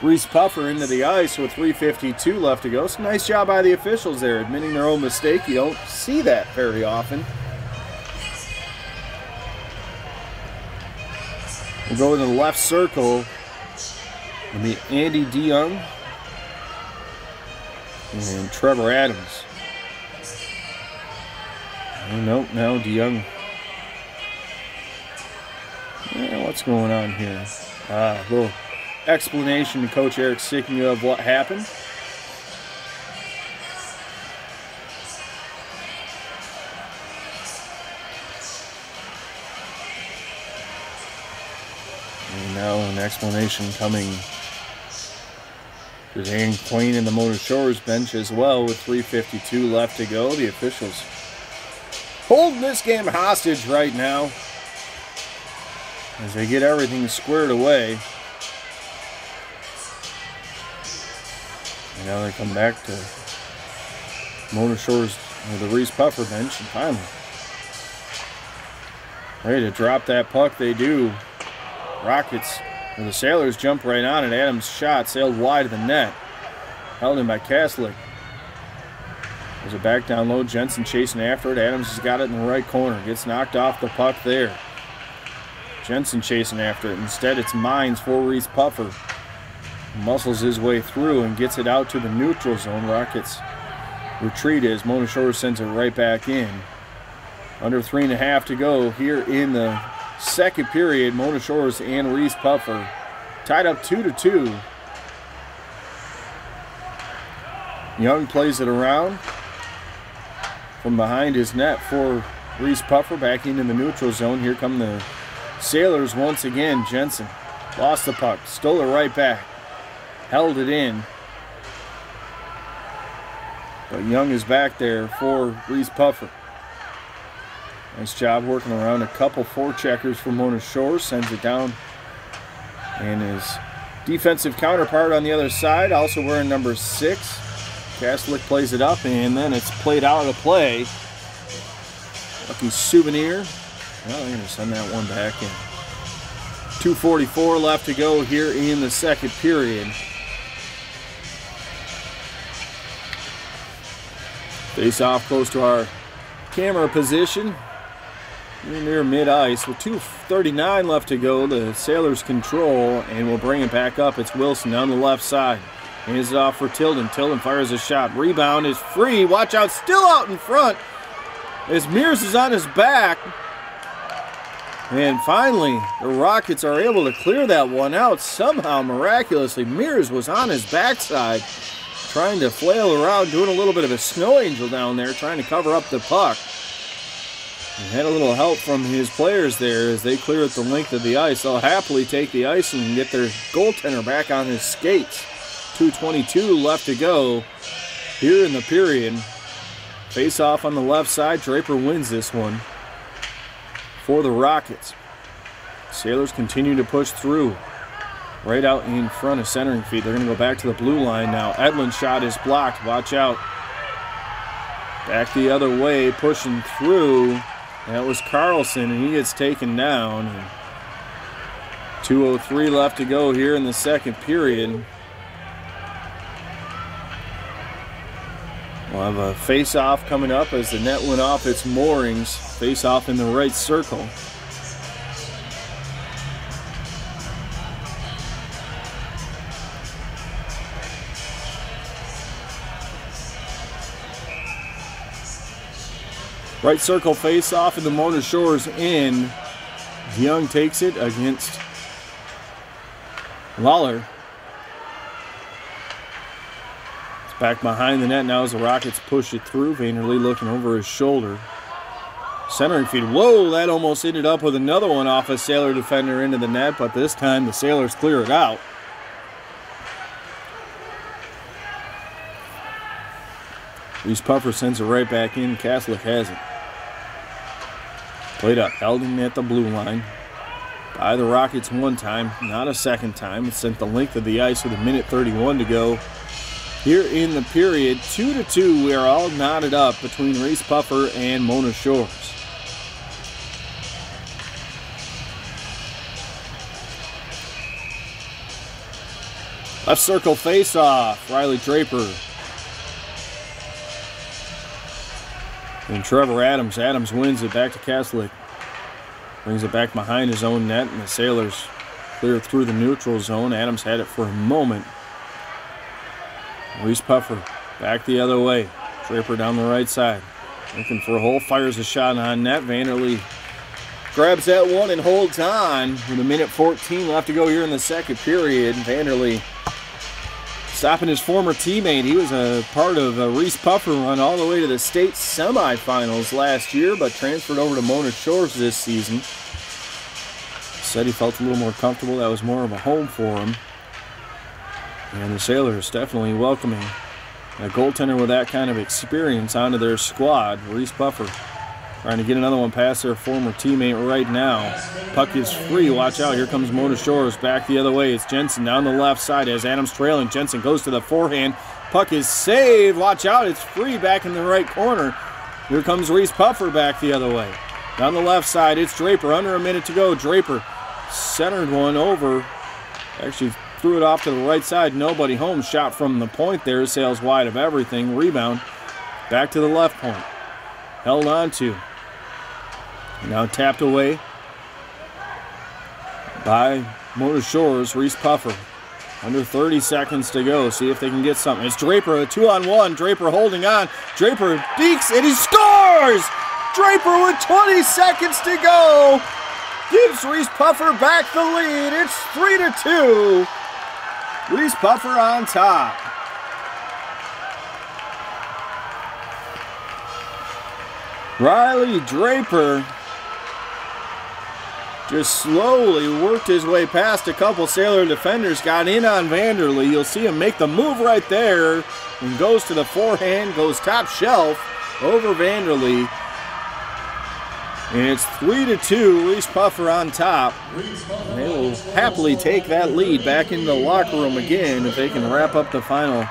Reeths Puffer into the ice with 3:52 left to go. So nice job by the officials there, admitting their own mistake. You don't see that very often. We'll go to the left circle. It'll be Andy DeYoung and Trevor Adams. Oh, no, now DeYoung. Yeah, what's going on here? A little explanation to Coach Eric Sicking of what happened. And now an explanation coming. There's Aaron Queen in the Mona Shores bench as well with 3:52 left to go. The officials holding this game hostage right now as they get everything squared away. And now they come back to Mona Shores, or the Reeths Puffer bench, and finally ready to drop that puck. They do. Rockets, or the Sailors, jump right on it. Adams' shot sailed wide of the net. Held in by Kaslick. There's a back down low. Jensen chasing after it. Adams has got it in the right corner. Gets knocked off the puck there. Jensen chasing after it. Instead, it's Mines for Reeths Puffer. Muscles his way through and gets it out to the neutral zone. Rockets retreat as Mona Shores sends it right back in. Under 3.5 to go here in the second period. Mona Shores and Reeths Puffer tied up 2-2. Young plays it around. from behind his net for Reeths Puffer back into the neutral zone. Here come the Sailors once again. Jensen lost the puck, stole it right back, held it in. But Young is back there for Reeths Puffer. Nice job working around a couple forecheckers for Mona Shores. Sends it down. And his defensive counterpart on the other side, also wearing number 6. Kaslick plays it up, and then it's played out of play. Lucky Souvenir. Well, they're going to send that one back in. 2:44 left to go here in the second period. Face off close to our camera position. Near mid-ice with 2:39 left to go. The Sailors control, and we'll bring it back up. It's Wilson down the left side. Hands it off for Tilden. Tilden fires a shot. Rebound is free. Watch out, still out in front as Mears is on his back. And finally, the Rockets are able to clear that one out. Somehow, miraculously, Mears was on his backside, trying to flail around, doing a little bit of a snow angel down there, trying to cover up the puck. And had a little help from his players there as they clear it the length of the ice. They'll happily take the ice and get their goaltender back on his skates. 2:22 left to go here in the period. Face off on the left side. Draper wins this one for the Rockets. Sailors continue to push through. Right out in front of centering feet. They're going to go back to the blue line now. Edlund's shot is blocked. Watch out. Back the other way, pushing through. That was Carlson, and he gets taken down. 2:03 left to go here in the second period. We'll have a face-off coming up as the net went off its moorings. Face-off in the right circle. Right circle face-off in the Mona Shores end. Young takes it against Lawler. It's back behind the net now as the Rockets push it through. Vanderlee looking over his shoulder. Centering feed. Whoa, that almost ended up with another one off a Sailor defender into the net, but this time the Sailors clear it out. Reeths Puffer sends it right back in. Kaslick has it. Played up, held in at the blue line by the Rockets one time, not a second time. It's sent the length of the ice with 1:31 to go. Here in the period, 2-2, we are all knotted up between Reeths Puffer and Mona Shores. Left circle face-off, Riley Draper. And Trevor Adams. Adams wins it back to Kaslick. Brings it back behind his own net, and the Sailors clear through the neutral zone. Adams had it for a moment. Reeths Puffer back the other way. Draper down the right side. Looking for a hole, fires a shot on net. Vanderlee grabs that one and holds on with 1:14 left to go here in the second period. Vanderlee stopping his former teammate. He was a part of a Reeths Puffer run all the way to the state semifinals last year, but transferred over to Mona Shores this season. Said he felt a little more comfortable. That was more of a home for him. And the Sailors definitely welcoming a goaltender with that kind of experience onto their squad. Reeths Puffer trying to get another one past their former teammate right now. Puck is free. Watch out. Here comes Mona Shores back the other way. It's Jensen down the left side as Adams trailing. Jensen goes to the forehand. Puck is saved. Watch out. It's free back in the right corner. Here comes Reeths Puffer back the other way. Down the left side, it's Draper. Under a minute to go. Draper centered one over. Actually threw it off to the right side. Nobody home. Shot from the point there. Sails wide of everything. Rebound. Back to the left point. Held on to. Now tapped away by Mona Shores. Reeths Puffer. Under 30 seconds to go. See if they can get something. It's Draper, a 2-on-1. Draper holding on. Draper deeks and he scores! Draper with 20 seconds to go. Gives Reeths Puffer back the lead. It's 3-2. Reeths Puffer on top. Riley Draper just slowly worked his way past a couple Sailor defenders, got in on Vanderlee. You'll see him make the move right there and goes to the forehand, goes top shelf over Vanderlee. And it's 3-2, Reese Puffer on top. And they will happily take that lead back into the locker room again if they can wrap up the final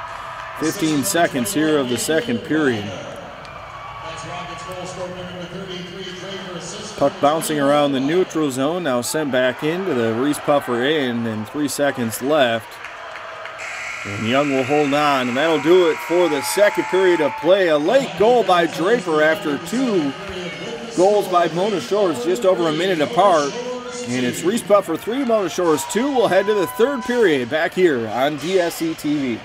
15 seconds here of the second period. Puck bouncing around the neutral zone, now sent back into the Reese Puffer end, and 3 seconds left. And Young will hold on, and that'll do it for the second period of play. A late goal by Draper after 2 goals by Mona Shores just over a minute apart. And it's Reese Puffer 3, Mona Shores 2. We'll head to the third period back here on DSE TV.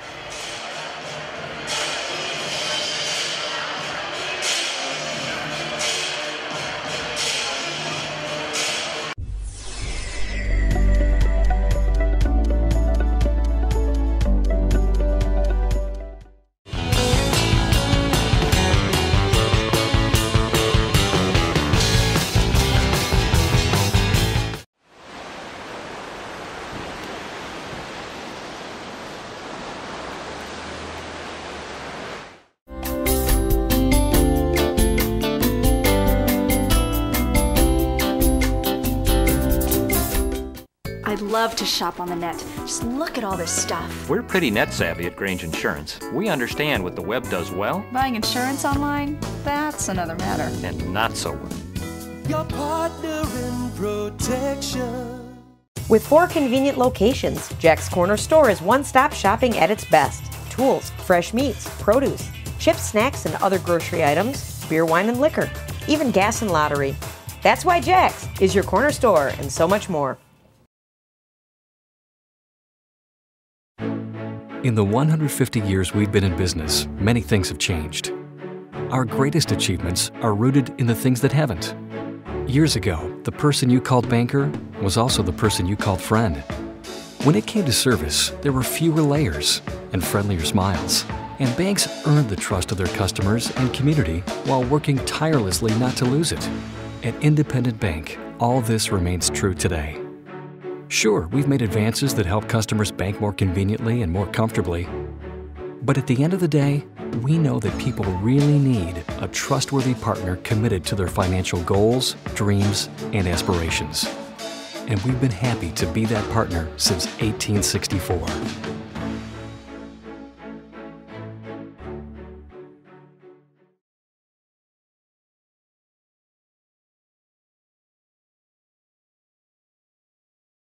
I'd love to shop on the net. Just look at all this stuff. We're pretty net savvy at Grange Insurance. We understand what the web does well. Buying insurance online? That's another matter. And not so well. Your partner in protection. With 4 convenient locations, Jack's Corner Store is one-stop shopping at its best. Tools, fresh meats, produce, chips, snacks, and other grocery items, beer, wine, and liquor, even gas and lottery. That's why Jack's is your corner store and so much more. In the 150 years we've been in business, many things have changed. Our greatest achievements are rooted in the things that haven't. Years ago, the person you called banker was also the person you called friend. When it came to service, there were fewer layers and friendlier smiles. And banks earned the trust of their customers and community while working tirelessly not to lose it. At Independent Bank, all this remains true today. Sure, we've made advances that help customers bank more conveniently and more comfortably. But at the end of the day, we know that people really need a trustworthy partner committed to their financial goals, dreams, and aspirations. And we've been happy to be that partner since 1864.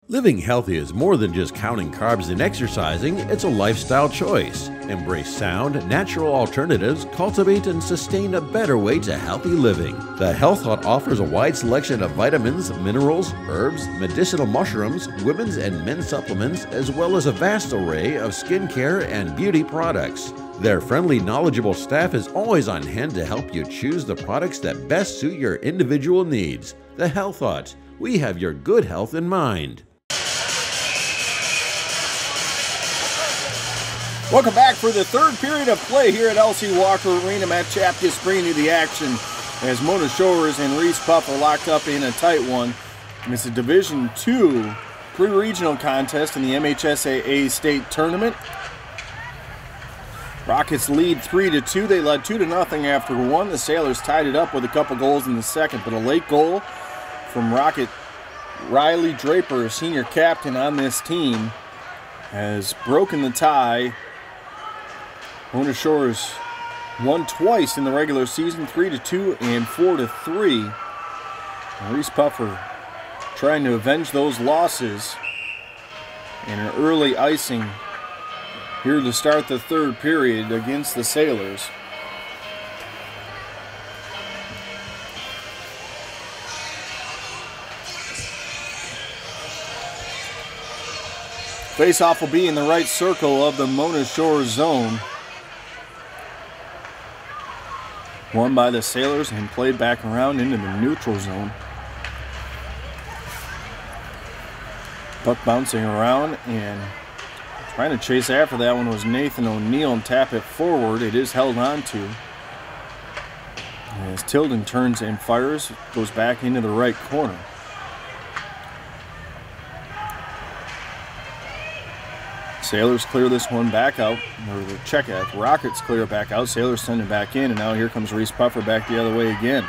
Living healthy is more than just counting carbs and exercising, it's a lifestyle choice. Embrace sound, natural alternatives, cultivate and sustain a better way to healthy living. The Health Hut offers a wide selection of vitamins, minerals, herbs, medicinal mushrooms, women's and men's supplements, as well as a vast array of skincare and beauty products. Their friendly, knowledgeable staff is always on hand to help you choose the products that best suit your individual needs. The Health Hut. We have your good health in mind. Welcome back for the third period of play here at L.C. Walker Arena. Matt Chapkus bringing you the action as Mona Shores and Reese Puffer locked up in a tight one. And it's a Division II pre-regional contest in the MHSAA state tournament. Rockets lead 3-2. They led 2-0 after one. The Sailors tied it up with a couple goals in the second, but a late goal from Rocket Riley Draper, senior captain on this team, has broken the tie. Mona Shores won twice in the regular season, 3-2 and 4-3. And Reese Puffer trying to avenge those losses. And an early icing here to start the third period against the Sailors. Face-off will be in the right circle of the Mona Shores zone. Won by the Sailors and played back around into the neutral zone. Puck bouncing around and trying to chase after that one was Nathan O'Neill and tap it forward. It is held on to. As Tilden turns and fires, goes back into the right corner. Sailors clear this one back out, or the check it. Rockets clear it back out. Sailors send it back in, and now here comes Reese Puffer back the other way again.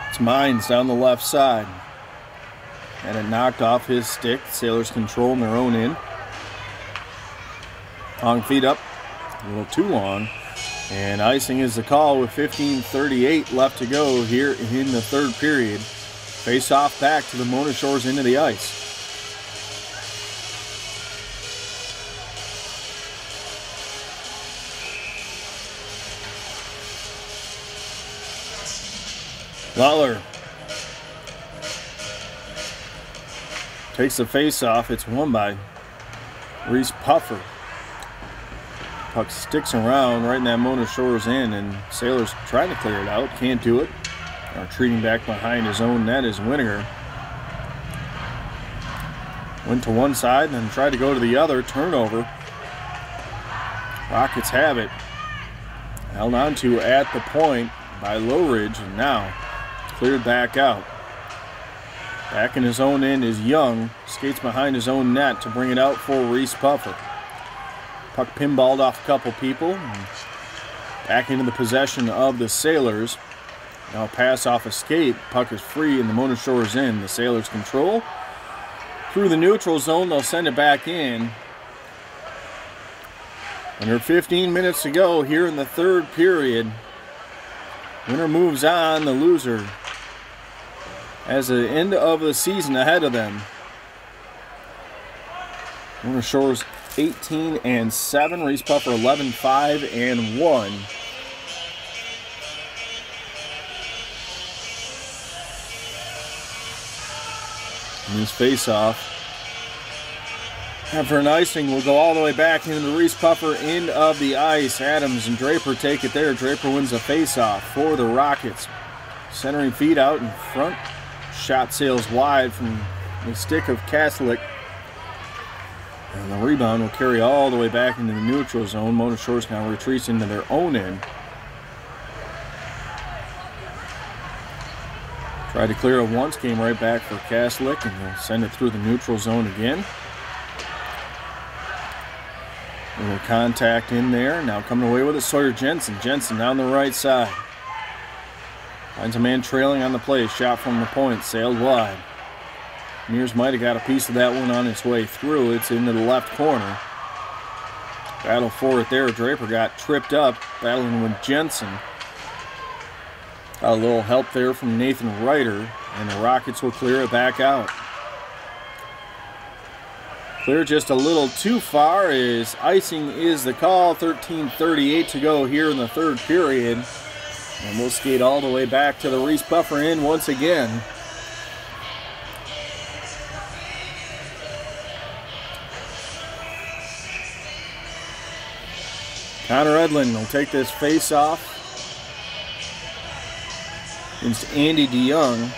It's Mines down the left side. And it knocked off his stick. Sailors controlling their own end. Long feet up, a little too long. And icing is the call with 15:38 left to go here in the third period. Face off back to the Mona Shores into the ice. Lawler takes the face off. It's won by Reese Puffer. Puck sticks around right in that Mona Shores end, and Sailors trying to clear it out. Can't do it. Retreating back behind his own net is Winiger. Went to one side and then tried to go to the other. Turnover. Rockets have it. Held on to at the point by Low Ridge, and now cleared back out. Back in his own end is Young. Skates behind his own net to bring it out for Reese Puffer. Puck pinballed off a couple people. Back into the possession of the Sailors. Now pass off a skate. Puck is free in the Mona Shores end. The Sailors control. Through the neutral zone, they'll send it back in. Under 15 minutes to go here in the third period. Winner moves on. The loser has the end of the season ahead of them. Mona Shores 18-7. Reese Puffer 11-5-1. And this face-off, after an icing, will go all the way back into the Reese Puffer end of the ice. Adams and Draper take it there. Draper wins the face-off for the Rockets. Centering feed out in front. Shot sails wide from the stick of Kaslik. And the rebound will carry all the way back into the neutral zone. Mona Shores now retreats into their own end. Tried to clear it once, came right back for Kaslik, and he'll send it through the neutral zone again. A little contact in there. Now coming away with it, Sawyer Jensen. Jensen down the right side. Finds a man trailing on the play. Shot from the point, sailed wide. Mears might have got a piece of that one on its way through. It's into the left corner. Battle for it there. Draper got tripped up, battling with Jensen. Got a little help there from Nathan Ryder, and the Rockets will clear it back out. Clear just a little too far as icing is the call. 13:38 to go here in the third period. And we'll skate all the way back to the Reese Puffer end once again. Connor Edlin will take this face off against Andy DeYoung.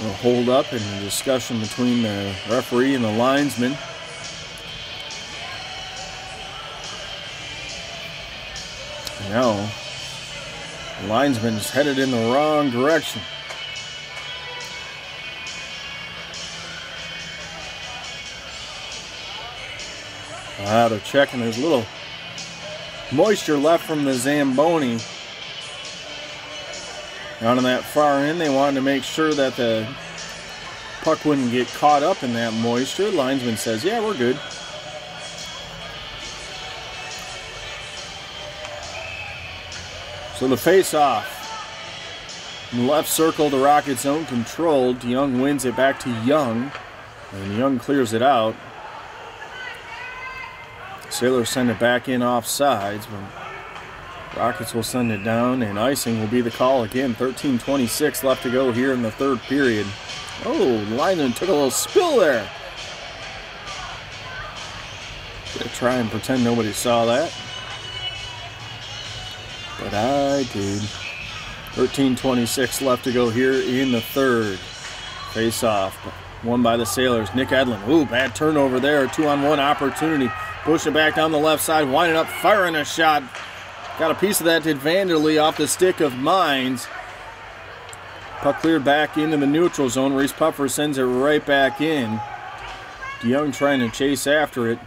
A hold up and a discussion between the referee and the linesman. Now, the linesman is headed in the wrong direction. They're checking. There's a little moisture left from the Zamboni. Down in that far end, they wanted to make sure that the puck wouldn't get caught up in that moisture. Linesman says, yeah, we're good. So the face-off. In the left circle, the Rockets zone controlled. Young wins it back to Young. And Young clears it out. Sailors send it back in off sides. Rockets will send it down, and icing will be the call again. 13:26 left to go here in the third period. Oh, lineman took a little spill there. Gonna try and pretend nobody saw that. But I did. 13:26 left to go here in the third. Face off, won by the Sailors. Nick Edlin, ooh, bad turnover there. 2-on-1 opportunity. Pushing back down the left side, winding up, firing a shot. Got a piece of that to Vanderlee off the stick of Mines. Puck cleared back into the neutral zone. Reese Puffer sends it right back in. DeYoung trying to chase after it.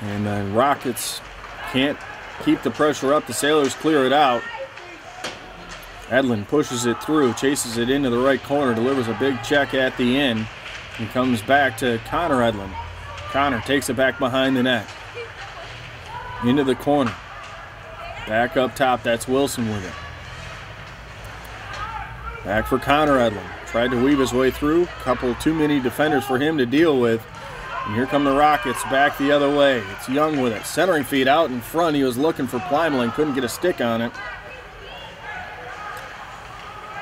And the Rockets can't keep the pressure up. The Sailors clear it out. Edlin pushes it through, chases it into the right corner, delivers a big check at the end, and comes back to Connor Edlin. Connor takes it back behind the net. Into the corner. Back up top, that's Wilson with it. Back for Connor Edlin. Tried to weave his way through. Couple too many defenders for him to deal with. And here come the Rockets back the other way. It's Young with it. Centering feed out in front. He was looking for Plymeling, couldn't get a stick on it.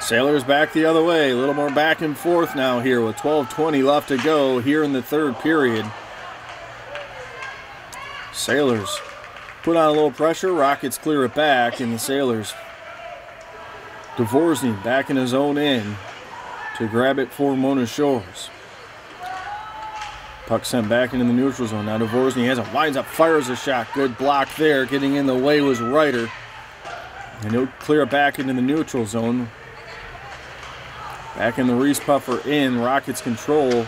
Sailors back the other way. A little more back and forth now here with 12:20 left to go here in the third period. Sailors put on a little pressure. Rockets clear it back, and the Sailors. Dvorsny back in his own end to grab it for Mona Shores. Puck sent back into the neutral zone. Now Dvorsny has it, winds up, fires a shot. Good block there. Getting in the way was Ryder. And he'll clear it back into the neutral zone. Back in the Reese Puffer in. Rockets control.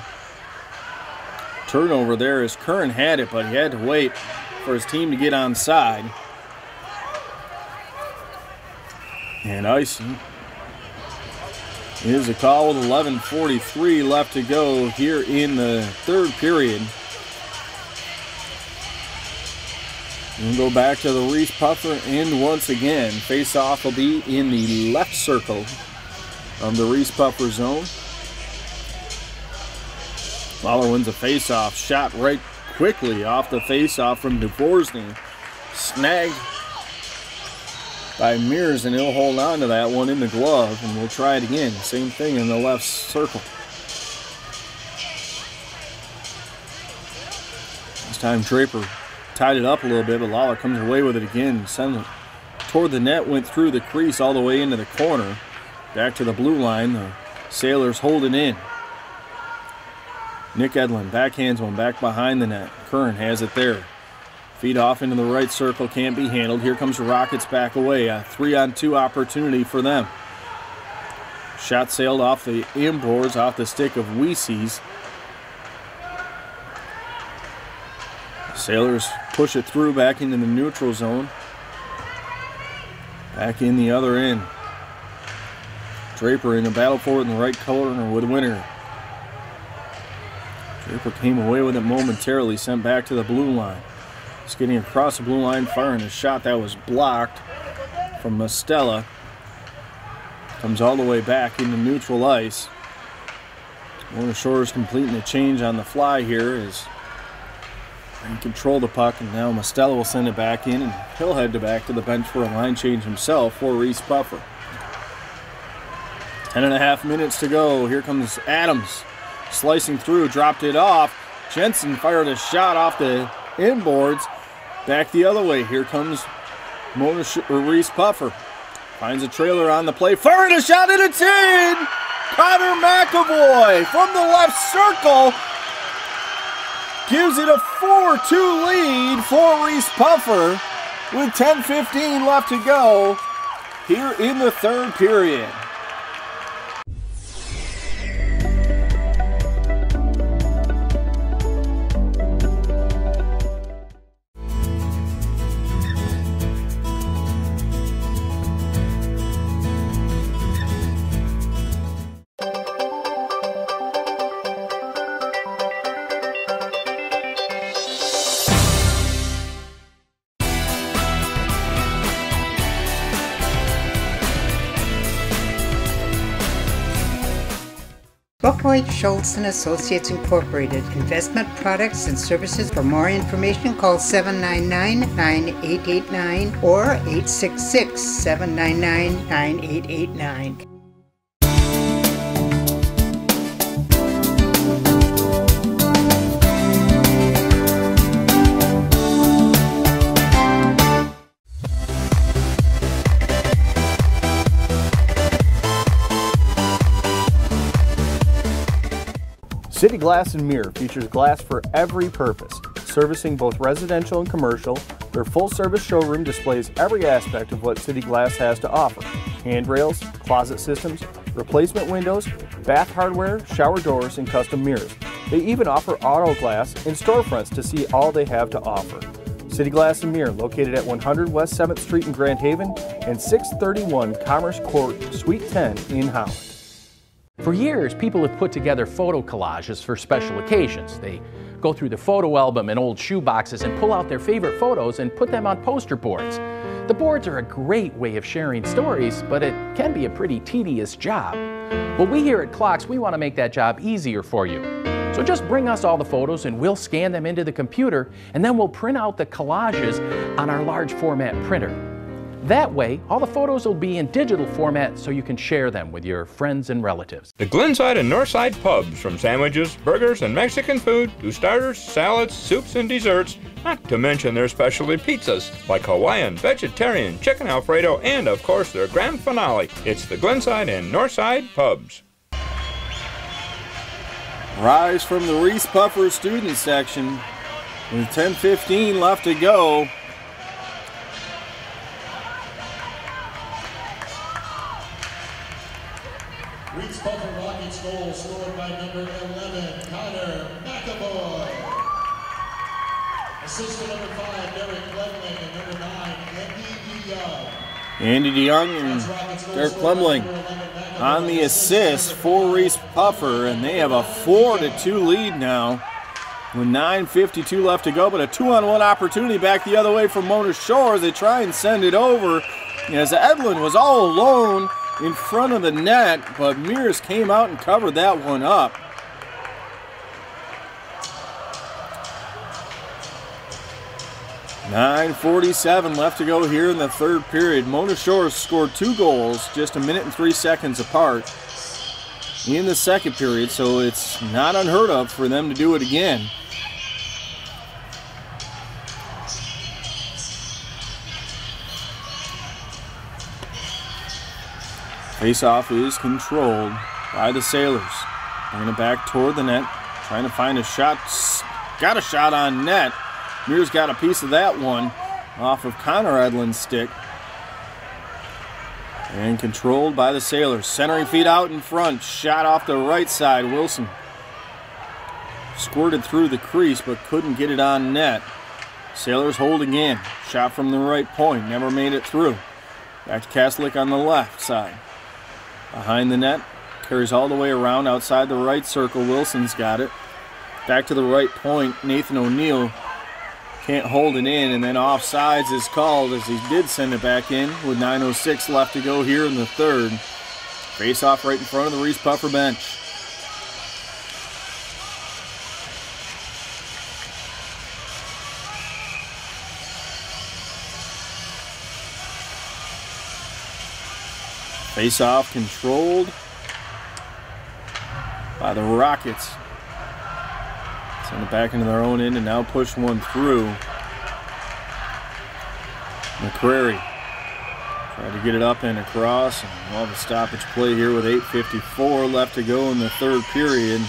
Turnover there as Curran had it, but he had to wait for his team to get onside. And icing is a call with 11:43 left to go here in the third period. We'll go back to the Reese Puffer end once again. Face-off will be in the left circle of the Reese Puffer zone. Lawler wins a face-off. Shot right quickly off the face-off from Dvorsny. Snagged by Mears, and he'll hold on to that one in the glove, and we'll try it again. Same thing in the left circle. This time Draper tied it up a little bit, but Lawler comes away with it again. Sends it toward the net, went through the crease all the way into the corner. Back to the blue line. The Sailors hold it in. Nick Edlin backhands one back behind the net. Curran has it there. Feed off into the right circle, can't be handled. Here comes the Rockets back away. A 3-on-2 opportunity for them. Shot sailed off the inboards, off the stick of Weese's. Sailors push it through back into the neutral zone. Back in the other end. Draper in a battle for it in the right corner with Winter. Draper came away with it momentarily, sent back to the blue line. Getting across the blue line, firing a shot that was blocked from Mastella. Comes all the way back into neutral ice. Mona Shores completing the change on the fly here as he control the puck, and now Mastella will send it back in, and he'll head back to the bench for a line change himself for Reese Puffer. 10.5 minutes to go. Here comes Adams slicing through, dropped it off. Jensen fired a shot off the inboards. Back the other way. Here comes Reese Puffer. Finds a trailer on the play. Firing a shot, and it's in! Connor McAvoy from the left circle gives it a 4-2 lead for Reese Puffer with 10:15 left to go here in the third period. Boyd Schultz & Associates Incorporated. Investment products and services. For more information, call 799-9889 or 866-799-9889. City Glass and Mirror features glass for every purpose, servicing both residential and commercial. Their full-service showroom displays every aspect of what City Glass has to offer. Handrails, closet systems, replacement windows, bath hardware, shower doors, and custom mirrors. They even offer auto glass and storefronts to see all they have to offer. City Glass and Mirror, located at 100 West 7th Street in Grand Haven and 631 Commerce Court, Suite 10 in Holland. For years, people have put together photo collages for special occasions. They go through the photo album and old shoe boxes and pull out their favorite photos and put them on poster boards. The boards are a great way of sharing stories, but it can be a pretty tedious job. Well, we here at Clocks, we want to make that job easier for you. So just bring us all the photos and we'll scan them into the computer, and then we'll print out the collages on our large format printer. That way, all the photos will be in digital format so you can share them with your friends and relatives. The Glenside and Northside pubs, from sandwiches, burgers, and Mexican food to starters, salads, soups, and desserts, not to mention their specialty pizzas like Hawaiian, vegetarian, chicken Alfredo, and of course their grand finale. It's the Glenside and Northside pubs. Rise from the Reeths Puffer student section with 10:15 left to go. Reeths Puffer Rockets goal scored by number 11, Connor McAvoy. Assist to number 5, Derek Clemling, and number 9, Andy DeYoung. Andy DeYoung and Derek Clemling on the assist for Reeths Puffer, and they have a 4-2 lead now with 9:52 left to go, but a 2-on-1 opportunity back the other way from Mona Shores. They try and send it over as Edlin was all alone in front of the net, but Mears came out and covered that one up. $9:47 left to go here in the third period. Mona Shores scored 2 goals just 1 minute and 3 seconds apart in the second period, so it's not unheard of for them to do it again. Face-off is controlled by the Sailors. Bringing it back toward the net, trying to find a shot. Got a shot on net. Mears got a piece of that one off of Connor Edlin's stick. And controlled by the Sailors. Centering feet out in front. Shot off the right side. Wilson squirted through the crease but couldn't get it on net. Sailors hold again. Shot from the right point. Never made it through. Back to Kaslik on the left side. Behind the net. Carries all the way around outside the right circle. Wilson's got it. Back to the right point. Nathan O'Neill can't hold it in, and then offsides is called as he did send it back in with 9:06 left to go here in the third. Face off right in front of the Reeths Puffer bench. Face off controlled by the Rockets. Send it back into their own end and now push one through. McCrary tried to get it up and across, and we'll have a stoppage play here with 8:54 left to go in the third period.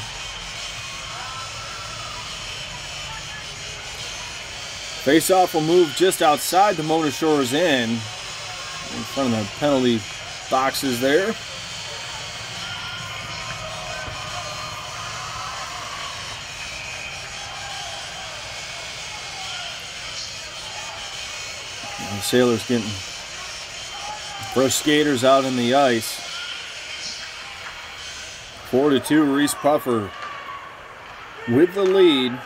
Face-off will move just outside the Mona Shores end, in front of the penalty boxes there. And the Sailors getting fresh skaters out on the ice. 4-2, Reeths Puffer with the lead.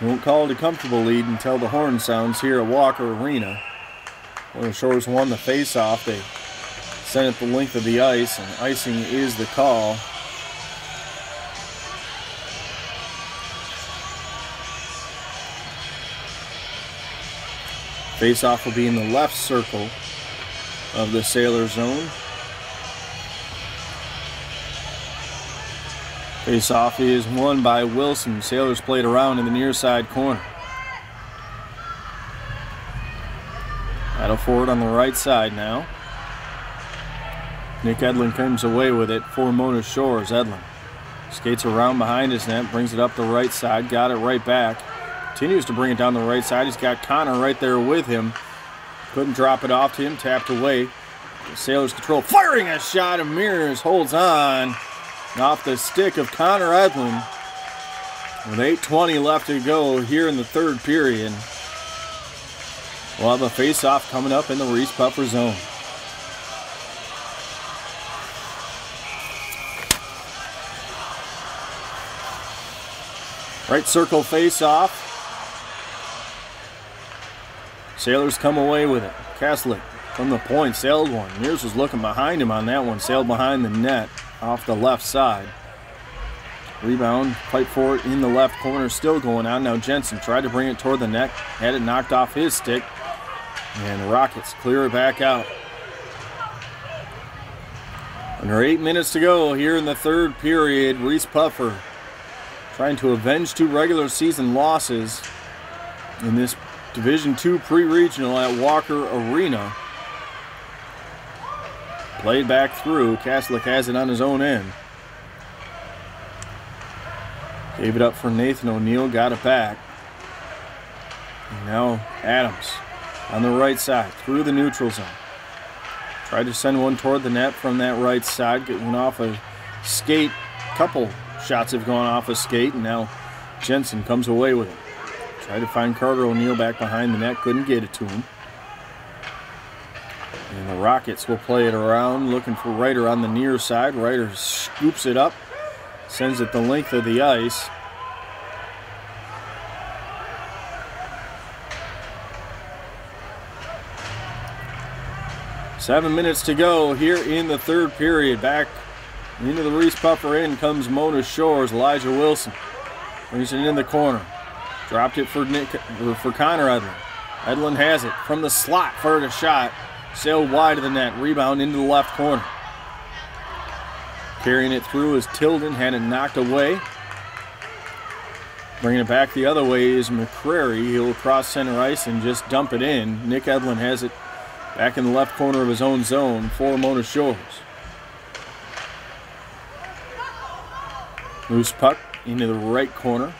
Won't call it a comfortable lead until the horn sounds here at Walker Arena. Mona Shores won the face-off. They sent it the length of the ice, and icing is the call. Face-off will be in the left circle of the Sailor zone. Face-off is won by Wilson. Sailors played around in the near side corner. Battle forward on the right side now. Nick Edlin comes away with it for Mona Shores. Edlin Skates around behind his net, brings it up the right side, got it right back. Continues to bring it down the right side. He's got Connor right there with him. Couldn't drop it off to him, tapped away. The Sailors control, firing a shot, and Mears holds on off the stick of Connor Edlin. With 8:20 left to go here in the third period. We'll have a face-off coming up in the Reeths Puffer zone. Right circle face-off. Sailors come away with it. Kaslik from the point, sailed one. Mears was looking behind him on that one, sailed behind the net off the left side. Rebound, fight for it in the left corner, still going on. Now Jensen tried to bring it toward the net, had it knocked off his stick, and the Rockets clear it back out. Under 8 minutes to go here in the third period, Reeths Puffer trying to avenge 2 regular season losses in this Division II pre-regional at Walker Arena. Played back through. Kaslik has it on his own end. Gave it up for Nathan O'Neill, got it back. And now Adams on the right side, through the neutral zone. Tried to send one toward the net from that right side, getting off a skate. Couple shots have gone off a skate, and now Jensen comes away with it. Tried to find Carter O'Neill back behind the net, couldn't get it to him. And the Rockets will play it around, looking for Ryder on the near side. Ryder scoops it up, sends it the length of the ice. Seven minutes to go here in the third period. Back into the Reeths Puffer end comes Mona Shores. Elijah Wilson brings it in the corner. Dropped it for Connor Edlin. Edlin has it from the slot for the shot. Sailed wide of the net. Rebound into the left corner. Carrying it through is Tilden. Had it knocked away. Bringing it back the other way is McCrary. He'll cross center ice and just dump it in. Nick Edlin has it back in the left corner of his own zone for Mona Shores. Loose puck into the right corner.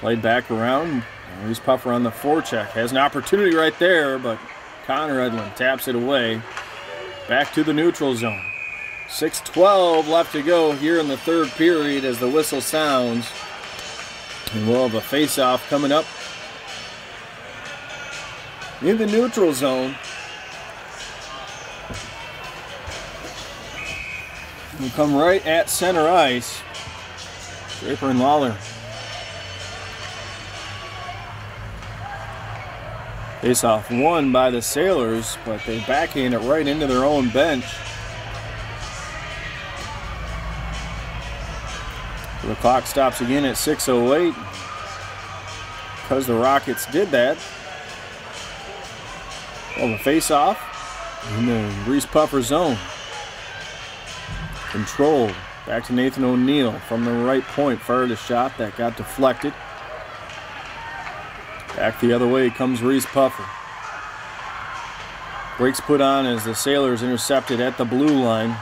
Played back around. Reeths Puffer on the forecheck. Has an opportunity right there, but Connor Edlin taps it away. Back to the neutral zone. 6:12 left to go here in the third period as the whistle sounds. And we'll have a face-off coming up in the neutral zone. We'll come right at center ice. Draper and Lawler. Face-off won by the Sailors, but they backhand it right into their own bench. So the clock stops again at 6:08. Because the Rockets did that. Well, the face-off in the Reeths Puffer zone. Controlled. Back to Nathan O'Neill from the right point. Fired a shot that got deflected. Back the other way comes Reeths Puffer. Brakes put on as the Sailors intercepted at the blue line.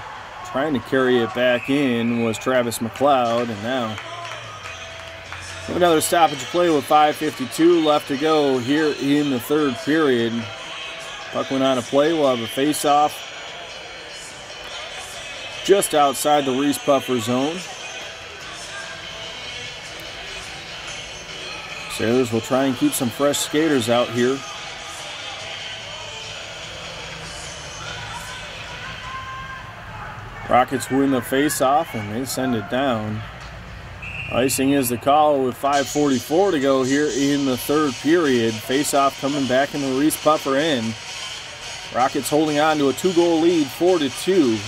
Trying to carry it back in was Travis McLeod, and now another stoppage play with 5:52 left to go here in the third period. Puck went out of play. We'll have a face-off just outside the Reeths Puffer zone. Sailors will try and keep some fresh skaters out here. Rockets win the face-off and they send it down. Icing is the call with 5:44 to go here in the third period. Face-off coming back in the Reeths Puffer end. Rockets holding on to a 2-goal lead, 4-2.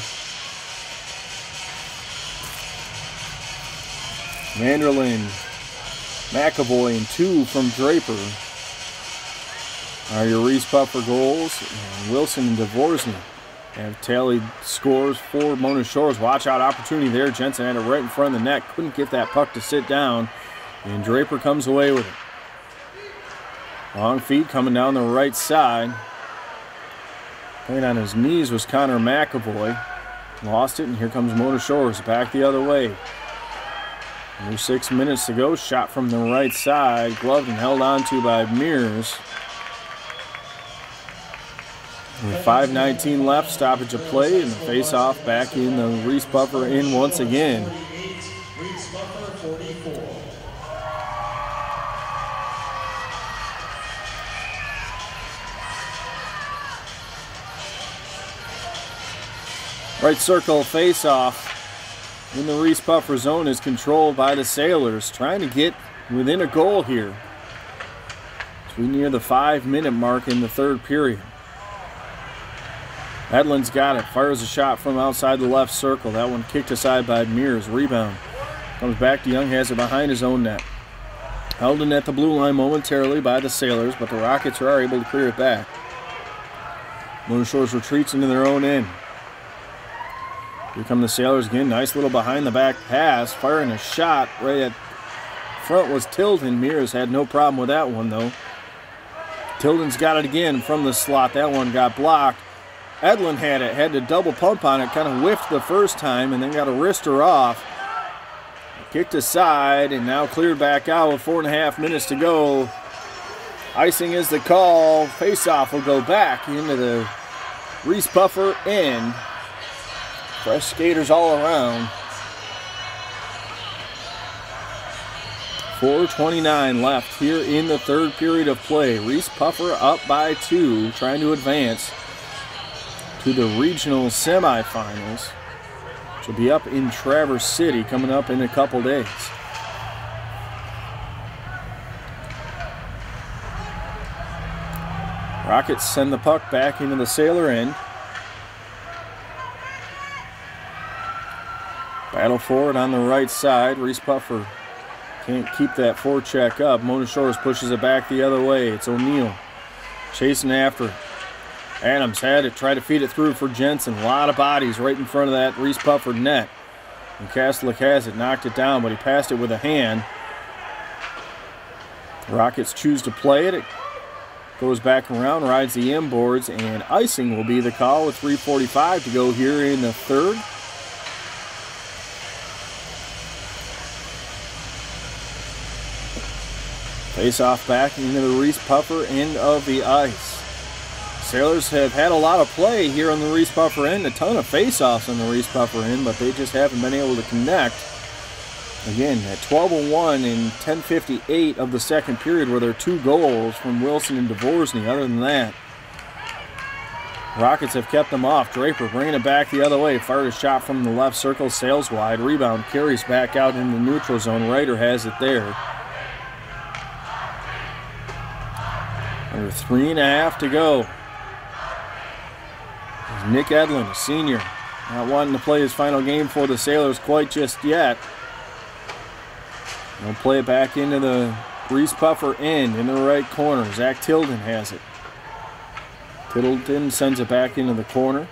Vanderlyn, McAvoy, and 2 from Draper are your Reeths Puffer goals. And Wilson and Dvorsny have tallied scores for Mona Shores. Watch out, opportunity there. Jensen had it right in front of the net. Couldn't get that puck to sit down. And Draper comes away with it. Long feed coming down the right side. Playing on his knees was Connor McAvoy. Lost it, and here comes Mona Shores back the other way. Under 6 minutes to go. Shot from the right side. Gloved and held on to by Mears. With 5:19 left, stoppage of play, and the face-off back in the Reeths buffer in once again. Right circle face-off in the Reeths buffer zone is controlled by the Sailors, trying to get within a goal here as we near the 5-minute mark in the third period. Edlin's got it, fires a shot from outside the left circle. That one kicked aside by Mears. Rebound comes back to Young, has it behind his own net. Held in at the blue line momentarily by the Sailors, but the Rockets are able to clear it back. Moon Shores retreats into their own end. Here come the Sailors again. Nice little behind the back pass. Firing a shot right at front was Tilden. Mears had no problem with that one though. Tilden's got it again from the slot. That one got blocked. Edlin had it. Had to double pump on it. Kind of whiffed the first time and then got a wrister off. Kicked aside and now cleared back out with 4.5 minutes to go. Icing is the call. Face-off will go back into the Reeths buffer end. Fresh skaters all around. 4:29 left here in the third period of play. Reeths buffer up by 2, trying to advance to the regional semifinals, which will be up in Traverse City coming up in a couple days. Rockets send the puck back into the Sailor end. Battle for it on the right side. Reeths buffer can't keep that forecheck up. Mona Shores pushes it back the other way. It's O'Neill chasing after it. Adams had it, tried to feed it through for Jensen. A lot of bodies right in front of that Reeths buffer net. And Kastlik has it, knocked it down, but he passed it with a hand. The Rockets choose to play it. It goes back around, rides the inboards, and icing will be the call with 3:45 to go here in the third. Face-off back into the Reeths buffer end of the ice. Sailors have had a lot of play here on the Reeths buffer end, a ton of face-offs on the Reeths buffer end, but they just haven't been able to connect. Again, at 12:01 and 10:58 of the second period were their 2 goals from Wilson and Dvorsny. Other than that, Rockets have kept them off. Draper bringing it back the other way. Fired a shot from the left circle, sails wide. Rebound carries back out in the neutral zone. Ryder has it there. Under 3.5 to go. Nick Edlin, a senior, not wanting to play his final game for the Sailors quite just yet. They'll play it back into the Reeths buffer end in the right corner. Zach Tilden has it. Tilden sends it back into the corner.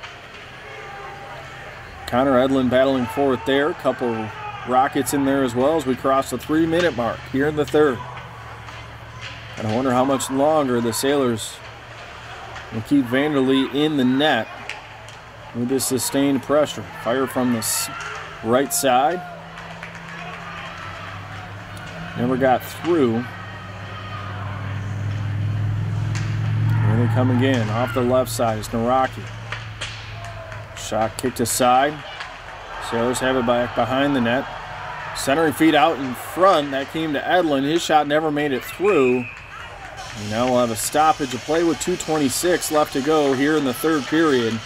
Connor Edlin battling for it there. Couple Rockets in there as well as we cross the 3-minute mark here in the third. And I wonder how much longer the Sailors will keep Vanderlee in the net with this sustained pressure. Fire from the right side. Never got through. Here they come again. Off the left side is Naraki. Shot kicked aside. Sailors have it back behind the net. Centering feed out in front. That came to Edlin. His shot never made it through. And now we'll have a stoppage of play with 2:26 left to go here in the third period.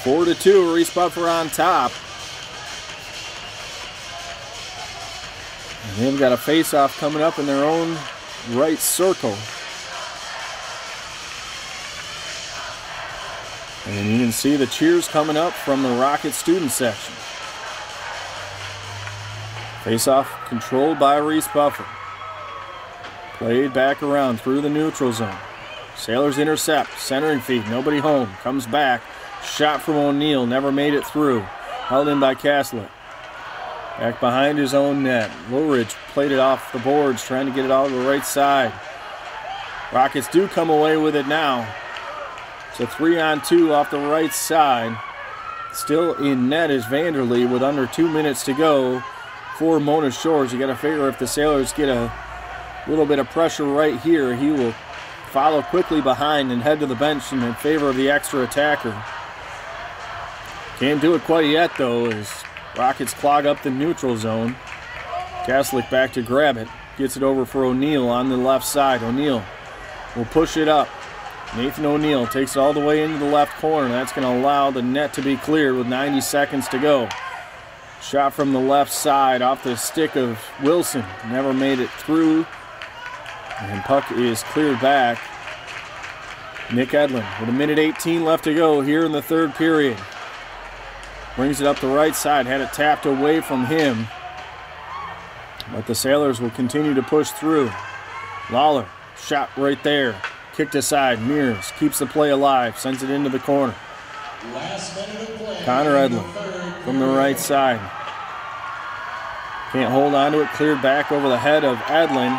4-2, Reeths buffer on top. And they've got a face-off coming up in their own right circle. And you can see the cheers coming up from the Rocket student section. Face-off controlled by Reeths buffer. Played back around through the neutral zone. Sailors intercept, centering feed, nobody home. Comes back, shot from O'Neill, never made it through. Held in by Kastlik. Back behind his own net. Lowridge played it off the boards, trying to get it out to the right side. Rockets do come away with it now. It's a 3-on-2 off the right side. Still in net is Vanderlee with under 2 minutes to go. for Mona Shores. You got to figure if the Sailors get a little bit of pressure right here, he will follow quickly behind and head to the bench in favor of the extra attacker. Can't do it quite yet, though, as Rockets clog up the neutral zone. Kaslik back to grab it. Gets it over for O'Neal on the left side. O'Neal will push it up. Nathan O'Neal takes it all the way into the left corner. That's going to allow the net to be cleared with 90 seconds to go. Shot from the left side off the stick of Wilson. Never made it through. And puck is cleared back. Nick Edlin with 1:18 left to go here in the third period. Brings it up the right side. Had it tapped away from him. But the Sailors will continue to push through. Lawler, shot right there. Kicked aside. Mears keeps the play alive. Sends it into the corner. Connor Edlin from the right side. Can't hold on to it. Cleared back over the head of Edlin.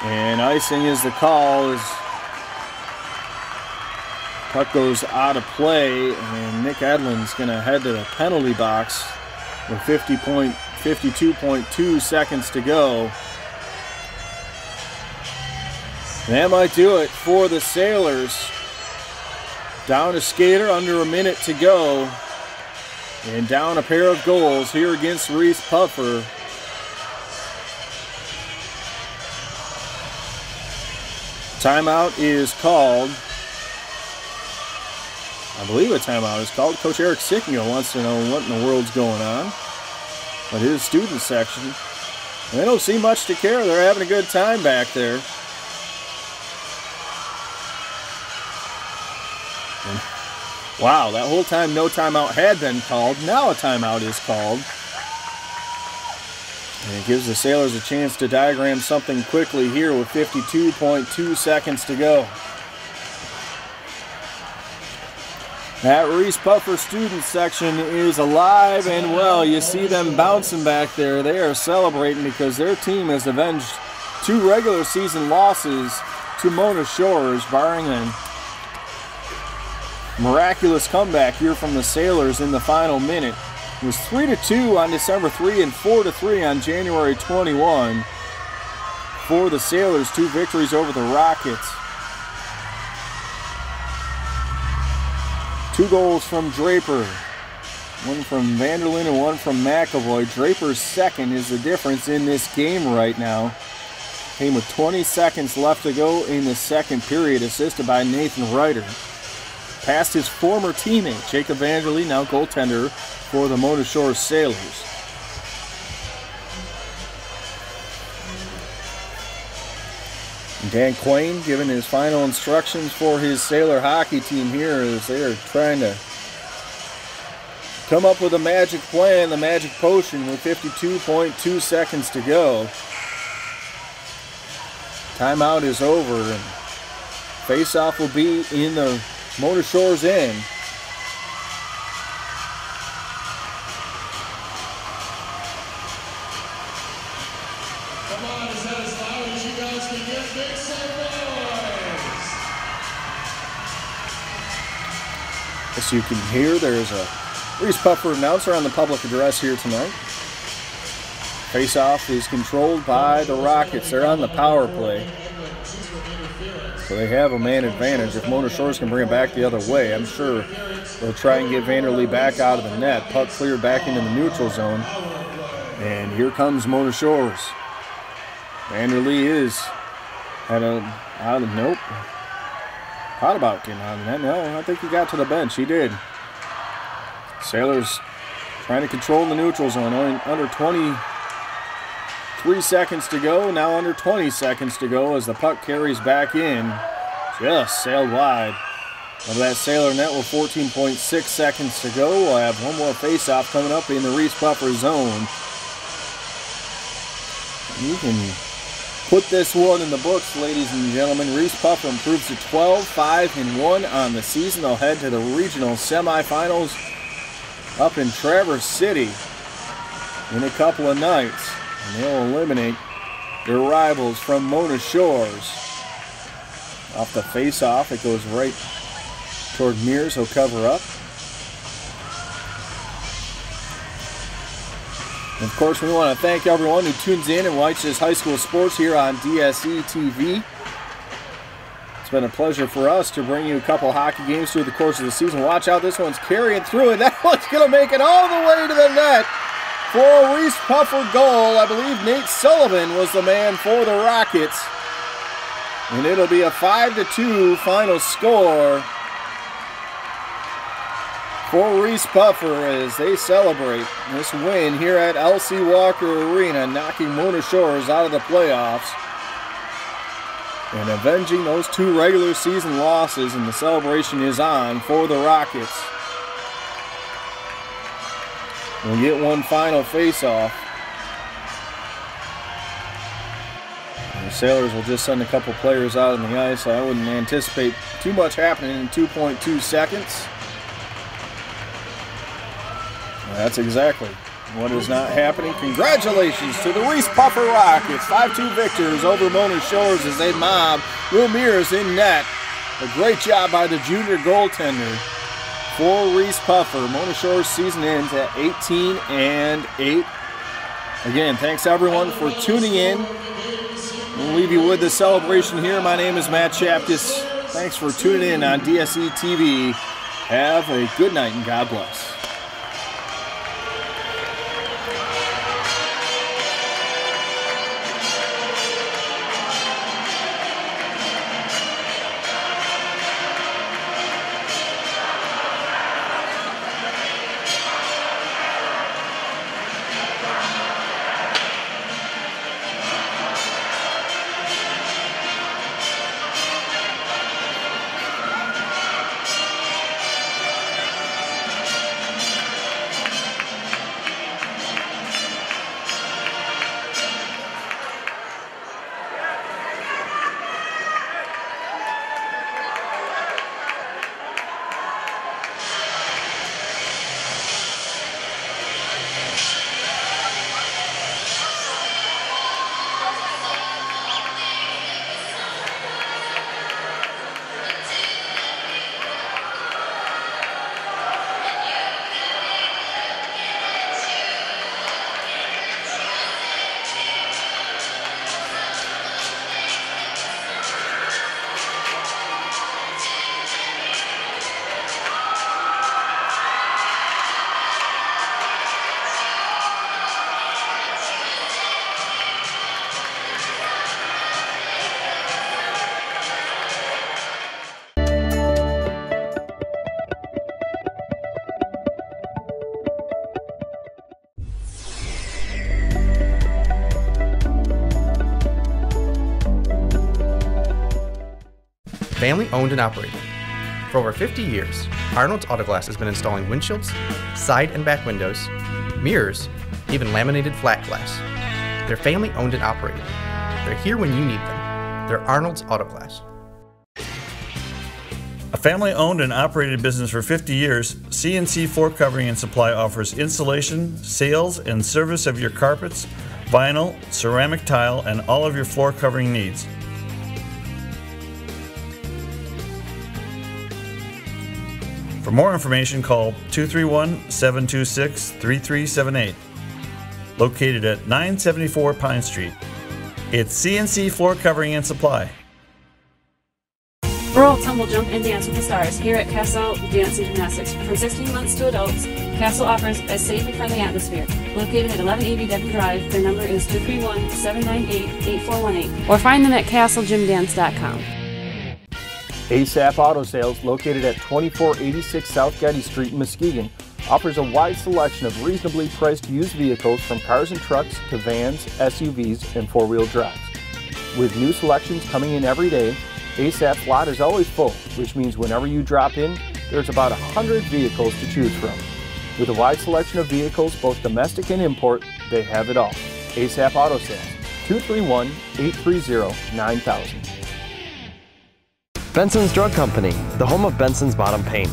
And icing is the call as puck goes out of play. And Nick Edlin's going to head to the penalty box with 52.2 seconds to go. That might do it for the Sailors. Down a skater, under a minute to go. And down a pair of goals here against Reeths Puffer. Timeout is called. I believe a timeout is called. Coach Eric Sickingo wants to know what in the world's going on. But his student section, they don't seem much to care. They're having a good time back there. And wow, that whole time no timeout had been called. Now a timeout is called. And it gives the Sailors a chance to diagram something quickly here with 52.2 seconds to go. That Reeths Puffer student section is alive and well. You see them bouncing back there. They are celebrating because their team has avenged 2 regular season losses to Mona Shores, barring a miraculous comeback here from the Sailors in the final minute. It was 3-2 on December 3 and 4-3 on January 21. For the Sailors, 2 victories over the Rockets. 2 goals from Draper. 1 from Vanderlyn and 1 from McAvoy. Draper's second is the difference in this game right now. Came with 20 seconds left to go in the second period, assisted by Nathan Ryder. Past his former teammate, Jacob Vanderlyn, now goaltender for the Mona Shores Sailors. Dan Quain giving his final instructions for his Sailor hockey team here as they are trying to come up with a magic plan, the magic potion, with 52.2 seconds to go. Timeout is over and face-off will be in the Mona Shores end. Come on, is that as loud as you guys can get? Big some noise! As you can hear, there's a Reeths Puffer announcer on the public address here tonight. Face-off is controlled by the Rockets. They're on the power play. So they have a man advantage. If Mona Shores can bring it back the other way, I'm sure they'll try and get Vanderlyn back out of the net. Puck cleared back into the neutral zone. And here comes Mona Shores. Vanderlyn is nope. Thought about getting out of that. No, I think he got to the bench. He did. Sailors trying to control the neutral zone. Under 23 seconds to go. Now under 20 seconds to go as the puck carries back in. Just sailed wide of that Sailor net with 14.6 seconds to go. We'll have one more face-off coming up in the Reeths Puffer zone. You can put this one in the books, ladies and gentlemen. Reeths Puffer improves to 12-5-1 on the season. They'll head to the regional semifinals up in Traverse City in a couple of nights. And they'll eliminate their rivals from Mona Shores. Off the face-off, it goes right toward Mears. He'll cover up. Of course, we want to thank everyone who tunes in and watches high school sports here on DSE TV. It's been a pleasure for us to bring you a couple hockey games through the course of the season. Watch out, this one's carrying through, and that one's going to make it all the way to the net for a Reeths Puffer goal. I believe Nate Sullivan was the man for the Rockets. And it'll be a 5-2 final score for Reeths Puffer as they celebrate this win here at L.C. Walker Arena, knocking Mona Shores out of the playoffs and avenging those 2 regular season losses, and the celebration is on for the Rockets. We'll get one final face-off. The Sailors will just send a couple players out on the ice, so I wouldn't anticipate too much happening in 2.2 seconds. That's exactly what is not happening. Congratulations to the Reeths Puffer Rockets. 5-2 victors over Mona Shores as they mob Ramirez in net. A great job by the junior goaltender for Reeths Puffer. Mona Shores season ends at 18-8. Again, thanks everyone for tuning in. We'll leave you with the celebration here. My name is Matt Chapkus. Thanks for tuning in on DSE TV. Have a good night and God bless. Family owned and operated. For over 50 years, Arnold's Auto Glass has been installing windshields, side and back windows, mirrors, even laminated flat glass. They're family owned and operated. They're here when you need them. They're Arnold's Auto Glass. A family-owned and operated business for 50 years, CNC Floor Covering and Supply offers installation, sales, and service of your carpets, vinyl, ceramic tile, and all of your floor covering needs. For more information, call 231-726-3378. Located at 974 Pine Street. It's CNC Floor Covering and Supply. Roll, tumble, jump, and dance with the stars here at Castle Dance and Gymnastics. From 16 months to adults, Castle offers a safe and friendly atmosphere. Located at 1180 Devon Drive, their number is 231-798-8418. Or find them at castlegymdance.com. ASAP Auto Sales, located at 2486 South Getty Street in Muskegon, offers a wide selection of reasonably priced used vehicles from cars and trucks to vans, SUVs, and four-wheel drives. With new selections coming in every day, ASAP's lot is always full, which means whenever you drop in, there's about 100 vehicles to choose from. With a wide selection of vehicles, both domestic and import, they have it all. ASAP Auto Sales, 231-830-9000. Benson's Drug Company, the home of Benson's Bottom Pain.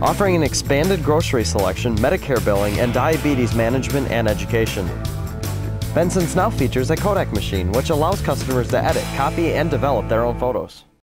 Offering an expanded grocery selection, Medicare billing, and diabetes management and education. Benson's now features a Kodak machine, which allows customers to edit, copy, and develop their own photos.